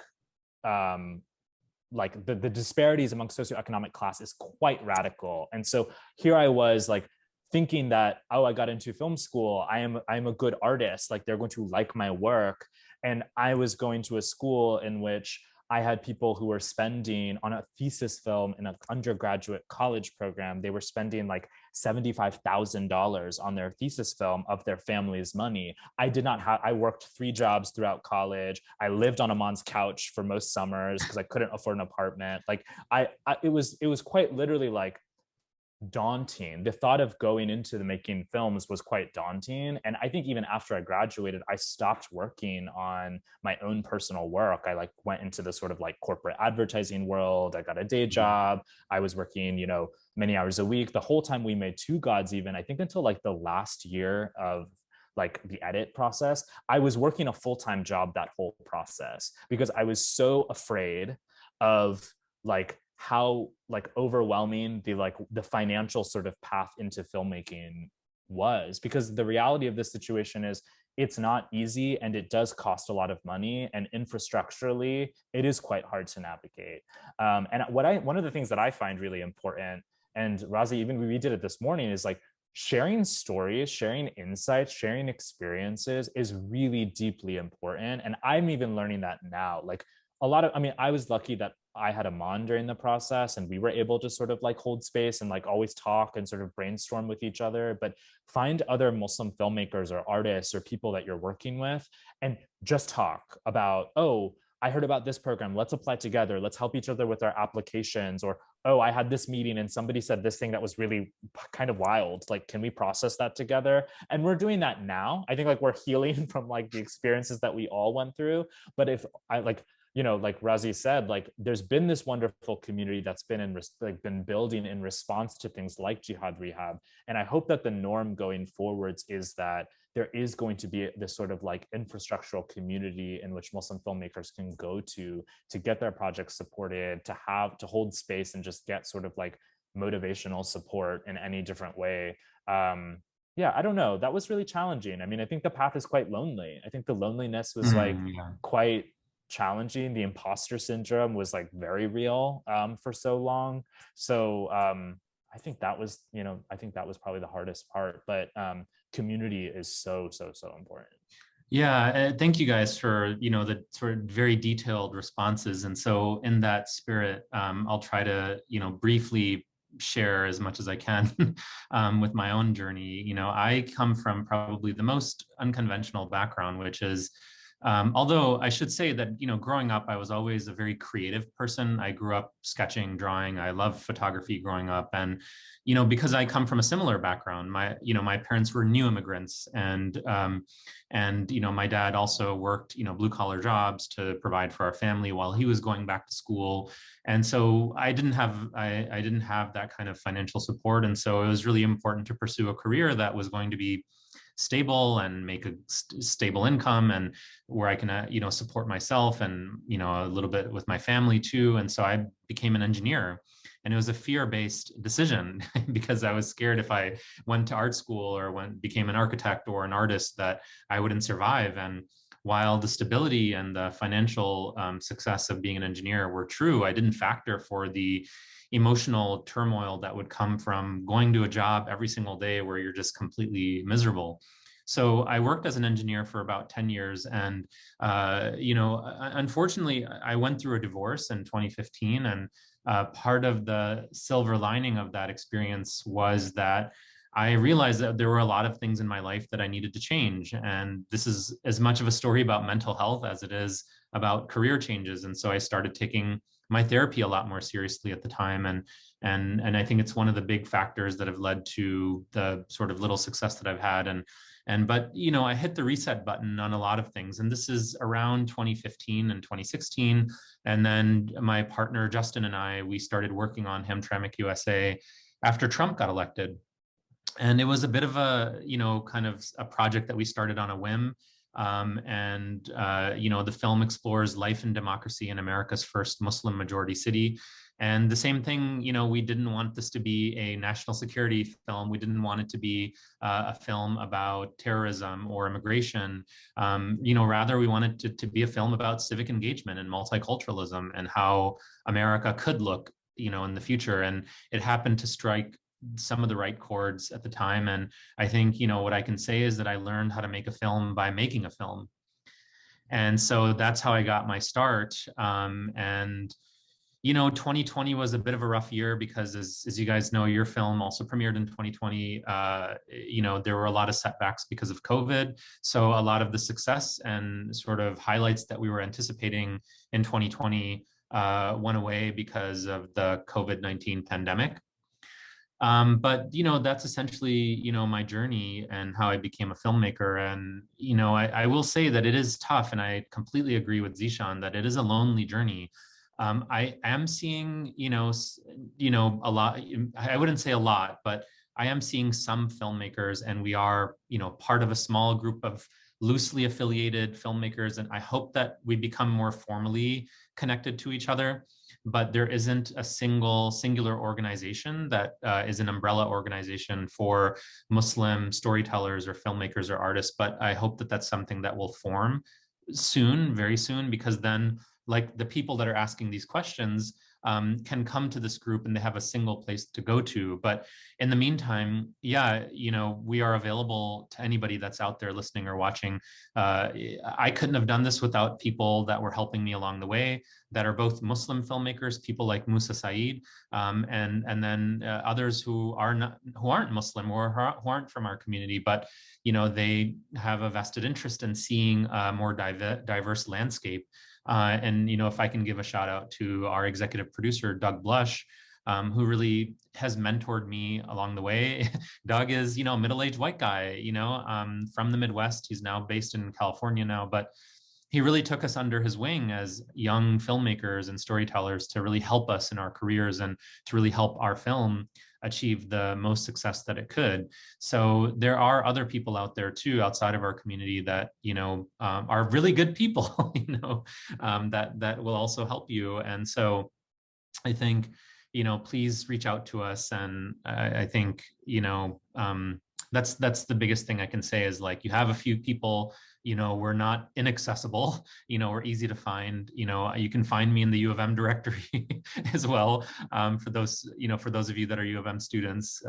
like the disparities among socioeconomic class is quite radical. And so here I was like thinking that, I got into film school, I'm a good artist, like they're going to like my work. And I was going to a school in which I had people who were spending on a thesis film in an undergraduate college program, they were spending like $75,000 on their thesis film of their family's money. I worked 3 jobs throughout college. I lived on Aman's couch for most summers because I couldn't afford an apartment. Like it was quite literally like daunting. The thought of going into the making films was quite daunting. And I think even after I graduated, I stopped working on my own personal work. I like went into the sort of like corporate advertising world. I got a day job. I was working, many hours a week. The whole time we made Two Gods, even I think until like the last year of like the edit process, I was working a full-time job that whole process because I was so afraid of like how like overwhelming the financial sort of path into filmmaking was, because the reality of this situation is it's not easy and it does cost a lot of money, and infrastructurally it is quite hard to navigate. And one of the things that I find really important, and Razi, even we did it this morning, is like sharing stories, sharing insights, sharing experiences is really deeply important. And I'm even learning that now. Like I mean, I was lucky that I had Aman during the process and we were able to sort of like hold space and like always talk and sort of brainstorm with each other, but find other Muslim filmmakers or artists or people that you're working with and just talk about, oh, I heard about this program. Let's apply together. Let's help each other with our applications. Or, oh, I had this meeting and somebody said this thing that was really kind of wild. Like, can we process that together? And we're doing that now. I think like we're healing from like the experiences that we all went through. But if I like, you know, like Razi said, like there's been this wonderful community that's been building in response to things like Jihad Rehab. And I hope that the norm going forwards is that there is going to be this sort of like infrastructural community in which Muslim filmmakers can go to get their projects supported, to hold space and just get sort of like motivational support in any different way. Yeah, I don't know. That was really challenging. I mean, I think the path is quite lonely. I think the loneliness was quite challenging. The imposter syndrome was like very real for so long. So I think that was, you know, I think that was probably the hardest part, but community is so important. Yeah, thank you guys for, you know, the sort of very detailed responses. And so in that spirit, I'll try to, you know, briefly share as much as I can with my own journey. You know, I come from probably the most unconventional background, which is although I should say that, you know, growing up, I was always a very creative person. I grew up sketching, drawing. I loved photography growing up. And, you know, because I come from a similar background, my parents were new immigrants and, you know, my dad also worked, you know, blue collar jobs to provide for our family while he was going back to school. And so I didn't have that kind of financial support. And so it was really important to pursue a career that was going to be stable and make a stable income and where I can, you know, support myself and, you know, a little bit with my family too. And so I became an engineer, and it was a fear-based decision because I was scared if I went to art school or became an architect or an artist that I wouldn't survive. And while the stability and the financial success of being an engineer were true, I didn't factor for the emotional turmoil that would come from going to a job every single day where you're just completely miserable. So I worked as an engineer for about 10 years. And, you know, unfortunately, I went through a divorce in 2015. And part of the silver lining of that experience was that I realized that there were a lot of things in my life that I needed to change. And this is as much of a story about mental health as it is about career changes. And so I started taking my therapy a lot more seriously at the time. And I think it's one of the big factors that have led to the sort of little success that I've had. But, you know, I hit the reset button on a lot of things. And this is around 2015 and 2016. And then my partner, Justin, and we started working on Hamtramck USA after Trump got elected. And it was a bit of a, you know, kind of a project that we started on a whim. You know, the film explores life and democracy in America's first Muslim majority city. And the same thing, you know, we didn't want this to be a national security film. We didn't want it to be a film about terrorism or immigration. You know, rather we wanted to be a film about civic engagement and multiculturalism and how America could look, you know, in the future. And it happened to strike some of the right chords at the time. And I think, you know, what I can say is that I learned how to make a film by making a film. And so that's how I got my start. You know, 2020 was a bit of a rough year because as you guys know, your film also premiered in 2020. You know, there were a lot of setbacks because of COVID. So a lot of the success and sort of highlights that we were anticipating in 2020 went away because of the COVID-19 pandemic. But, you know, that's essentially, you know, my journey and how I became a filmmaker. And, you know, I will say that it is tough. And I completely agree with Zeeshan that it is a lonely journey. I am seeing, you know, a lot, I wouldn't say a lot, but I am seeing some filmmakers, and we are, you know, part of a small group of loosely affiliated filmmakers. And I hope that we become more formally connected to each other. But there isn't a singular organization that is an umbrella organization for Muslim storytellers or filmmakers or artists. But I hope that that's something that will form soon, very soon, because then like the people that are asking these questions can come to this group and they have a single place to go to. But in the meantime, yeah, you know, we are available to anybody that's out there listening or watching. I couldn't have done this without people that were helping me along the way, that are both Muslim filmmakers, people like Musa Saeed, and then others who aren't Muslim or who aren't from our community, but you know, they have a vested interest in seeing a more diverse landscape. And, you know, if I can give a shout out to our executive producer, Doug Blush, who really has mentored me along the way. Doug is, you know, a middle-aged white guy, you know, from the Midwest. He's now based in California now, but he really took us under his wing as young filmmakers and storytellers to really help us in our careers and to really help our film achieve the most success that it could. So there are other people out there too, outside of our community, that, you know, are really good people, you know, that will also help you. And so I think, you know, please reach out to us. And I think, you know, that's the biggest thing I can say is, like, you have a few people, you know, we're not inaccessible, you know, we're easy to find. You know, you can find me in the U of M directory as well, for those, you know, for those of you that are U of M students,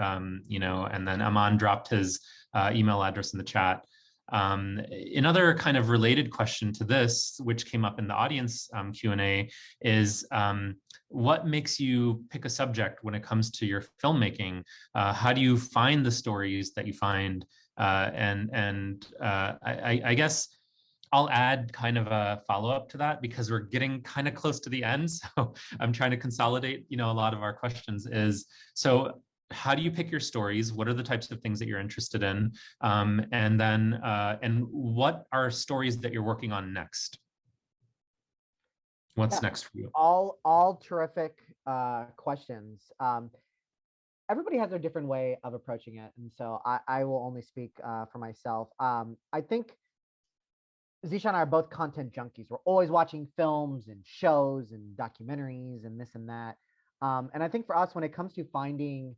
you know, and then Aman dropped his email address in the chat. Another kind of related question to this, which came up in the audience Q&A, is what makes you pick a subject when it comes to your filmmaking? How do you find the stories that you find? I guess I'll add kind of a follow-up to that, because we're getting kind of close to the end. So I'm trying to consolidate, you know, a lot of our questions is, so how do you pick your stories? What are the types of things that you're interested in? And then, and what are stories that you're working on next? What's next for you? All terrific questions. Everybody has their different way of approaching it. And so I will only speak for myself. I think Zeeshan and I are both content junkies. We're always watching films and shows and documentaries and this and that. And I think for us, when it comes to finding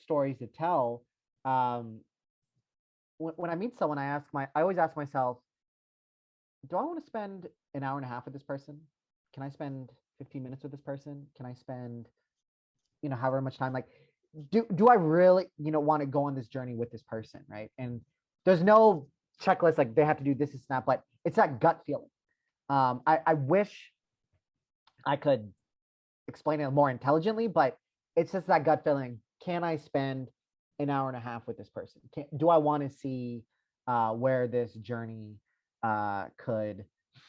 stories to tell, when I meet someone, I always ask myself, do I want to spend an hour and a half with this person? Can I spend 15 minutes with this person? Can I spend, you know, however much time? Like, do I really, you know, want to go on this journey with this person, right? And there's no checklist like they have to do this and snap, but it's that gut feeling. I wish I could explain it more intelligently, but it's just that gut feeling. Can I spend an hour and a half with this person? Do I want to see where this journey could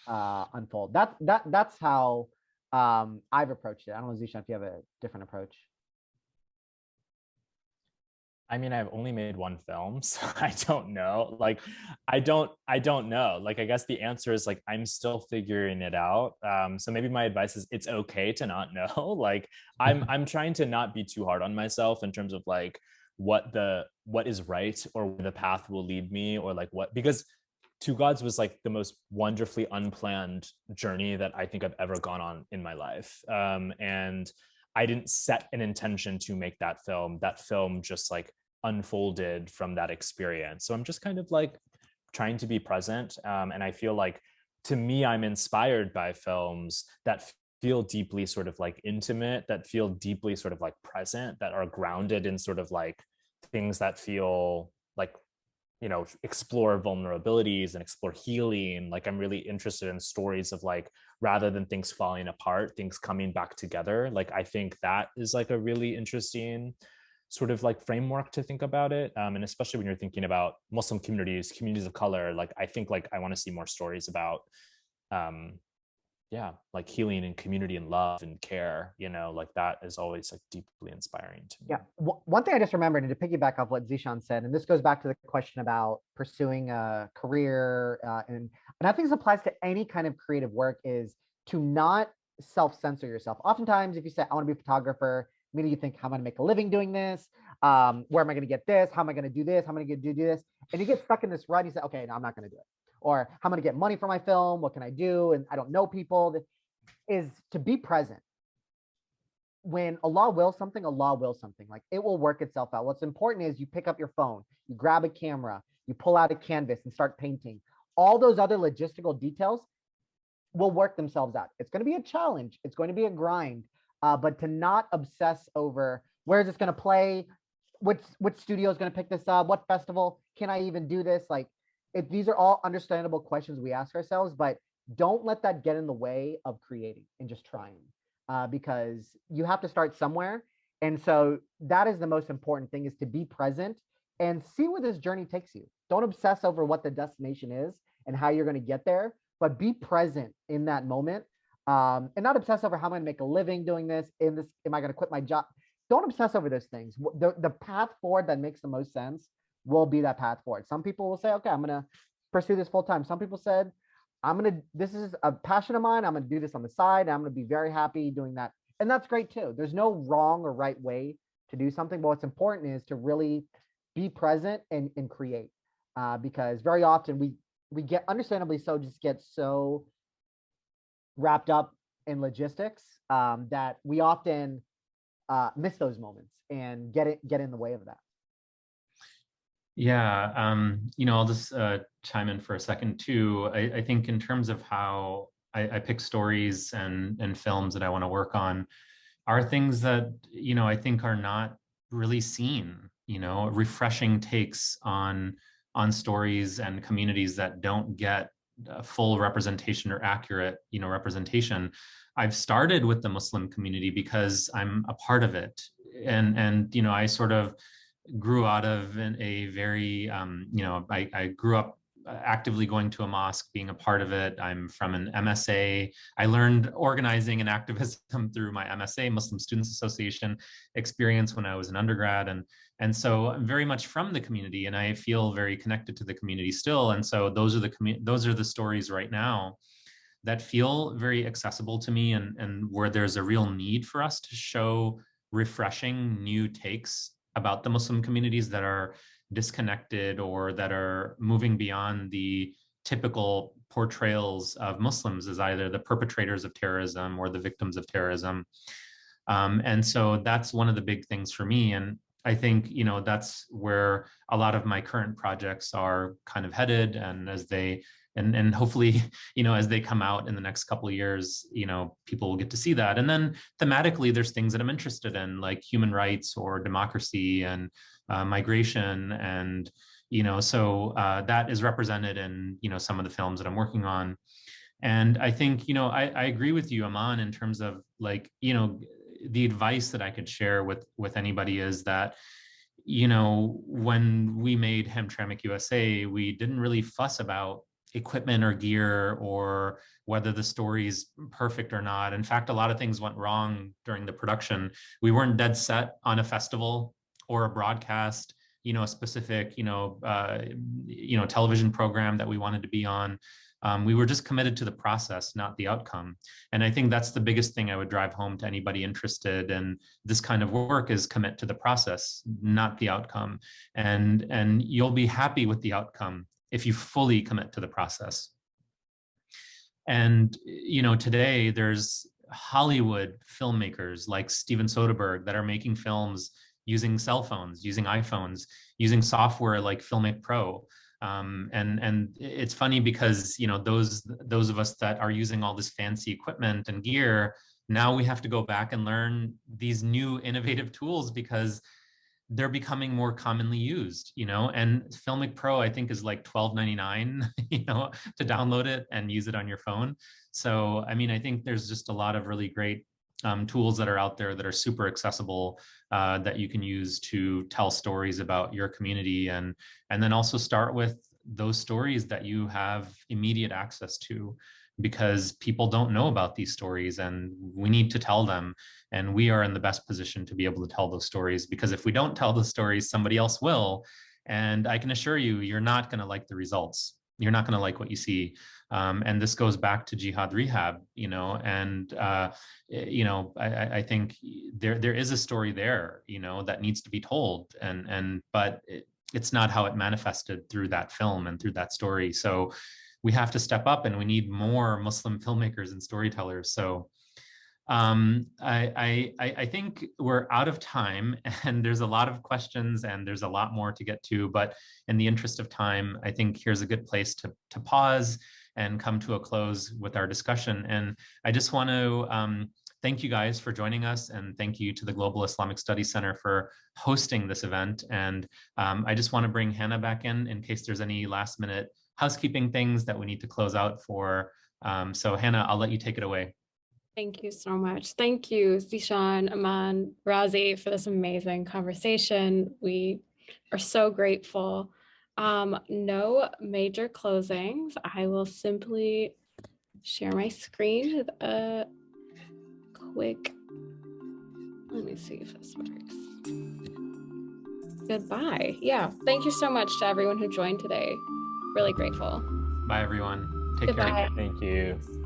unfold? That's how I've approached it. I don't know, Zeeshan, if you have a different approach. I mean, I've only made one film, so I don't know. Like, I don't know. Like, I guess the answer is, like, I'm still figuring it out. So maybe my advice is it's okay to not know. Like, I'm trying to not be too hard on myself in terms of like what is right or where the path will lead me, or like what, because Two Gods was like the most wonderfully unplanned journey that I think I've ever gone on in my life. And I didn't set an intention to make that film. That film just like unfolded from that experience. So I'm just kind of like trying to be present. And I feel like, to me, I'm inspired by films that feel deeply sort of like intimate, that feel deeply sort of like present, that are grounded in sort of like things that feel like, you know, explore vulnerabilities and explore healing. Like, I'm really interested in stories of like, rather than things falling apart, things coming back together. Like, I think that is like a really interesting sort of like framework to think about it. And especially when you're thinking about Muslim communities of color, like, I think like I want to see more stories about, yeah, like healing and community and love and care, you know, like that is always like deeply inspiring to me. Yeah. One thing I just remembered, and to piggyback off what Zeeshan said, and this goes back to the question about pursuing a career, and I think this applies to any kind of creative work, is to not self-censor yourself. Oftentimes, if you say, I want to be a photographer, immediately you think, how am I going to make a living doing this? Where am I going to get this? How am I going to do this? How am I going to do this? And you get stuck in this rut. You say, okay, no, I'm not going to do it. Or how am I going to get money for my film? What can I do? And I don't know people. Is to be present. When Allah wills something, Allah wills something. Like, it will work itself out. What's important is you pick up your phone, you grab a camera, you pull out a canvas and start painting. All those other logistical details, will work themselves out. It's going to be a challenge. It's going to be a grind, but to not obsess over where is this going to play, which studio is going to pick this up, what festival, can I even do this? Like, these are all understandable questions we ask ourselves, but don't let that get in the way of creating and just trying, because you have to start somewhere. And so that is the most important thing, is to be present and see where this journey takes you. Don't obsess over what the destination is and how you're going to get there, but be present in that moment, and not obsess over how I'm going to make a living doing this. Am I going to quit my job? Don't obsess over those things. The path forward that makes the most sense will be that path forward. Some people will say, okay, I'm going to pursue this full time. Some people said, this is a passion of mine. I'm going to do this on the side. And I'm going to be very happy doing that. And that's great too. There's no wrong or right way to do something, but what's important is to really be present and create, because very often we get, understandably so, just get so wrapped up in logistics that we often miss those moments and get in the way of that. Yeah, I'll just chime in for a second too. I think in terms of how I pick stories and films that I want to work on are things that, I think are not really seen, refreshing takes on stories and communities that don't get full representation or accurate, representation. I've started with the Muslim community because I'm a part of it. And I sort of grew out of a very, I grew up actively going to a mosque, being a part of it. I'm from an MSA. I learned organizing and activism through my MSA, Muslim Students Association experience when I was an undergrad. And so I'm very much from the community, and I feel very connected to the community still. And so those are the stories right now that feel very accessible to me, and where there's a real need for us to show refreshing new takes about the Muslim communities that are disconnected or that are moving beyond the typical portrayals of Muslims as either the perpetrators of terrorism or the victims of terrorism. And so that's one of the big things for me. And I think, that's where a lot of my current projects are kind of headed. And as they, and hopefully, as they come out in the next couple of years, people will get to see that. And then thematically, there's things that I'm interested in, like human rights or democracy and migration. And, so that is represented in, some of the films that I'm working on. And I think, I agree with you, Aman, in terms of the advice that I could share with anybody is that, when we made Hamtramck USA, we didn't really fuss about equipment or gear or whether the story's perfect or not. In fact, a lot of things went wrong during the production. We weren't dead set on a festival or a broadcast, a specific, television program that we wanted to be on. We were just committed to the process, not the outcome. And I think that's the biggest thing I would drive home to anybody interested in this kind of work, is commit to the process, not the outcome. And you'll be happy with the outcome if you fully commit to the process. And, today there's Hollywood filmmakers like Steven Soderbergh that are making films using cell phones, using iPhones, using software like Filmic Pro. And it's funny because, those of us that are using all this fancy equipment and gear, now we have to go back and learn these new innovative tools because they're becoming more commonly used, and Filmic Pro, I think, is like $12.99, to download it and use it on your phone. So, I mean, I think there's just a lot of really great tools that are out there that are super accessible, that you can use to tell stories about your community, and then also start with those stories that you have immediate access to, because people don't know about these stories and we need to tell them. And we are in the best position to be able to tell those stories, because if we don't tell the stories, somebody else will. And I can assure you, you're not going to like the results. You're not going to like what you see. And this goes back to Jihad Rehab, and, I think there is a story there, that needs to be told. But it's not how it manifested through that film and through that story. So we have to step up, and we need more Muslim filmmakers and storytellers. So I think we're out of time, and there's a lot of questions and there's a lot more to get to, but in the interest of time, I think here's a good place to pause and come to a close with our discussion. And I just want to thank you guys for joining us, and thank you to the Global Islamic Studies Center for hosting this event. And I just want to bring Hannah back in case there's any last minute housekeeping things that we need to close out for. So Hannah, I'll let you take it away. Thank you so much. Thank you, Zeeshan, Aman, Razi, for this amazing conversation. We are so grateful. No major closings. I will simply share my screen with a quick, let me see if this works. Goodbye. Yeah, thank you so much to everyone who joined today. Really grateful. Bye, everyone. Take Goodbye. care. Thank you.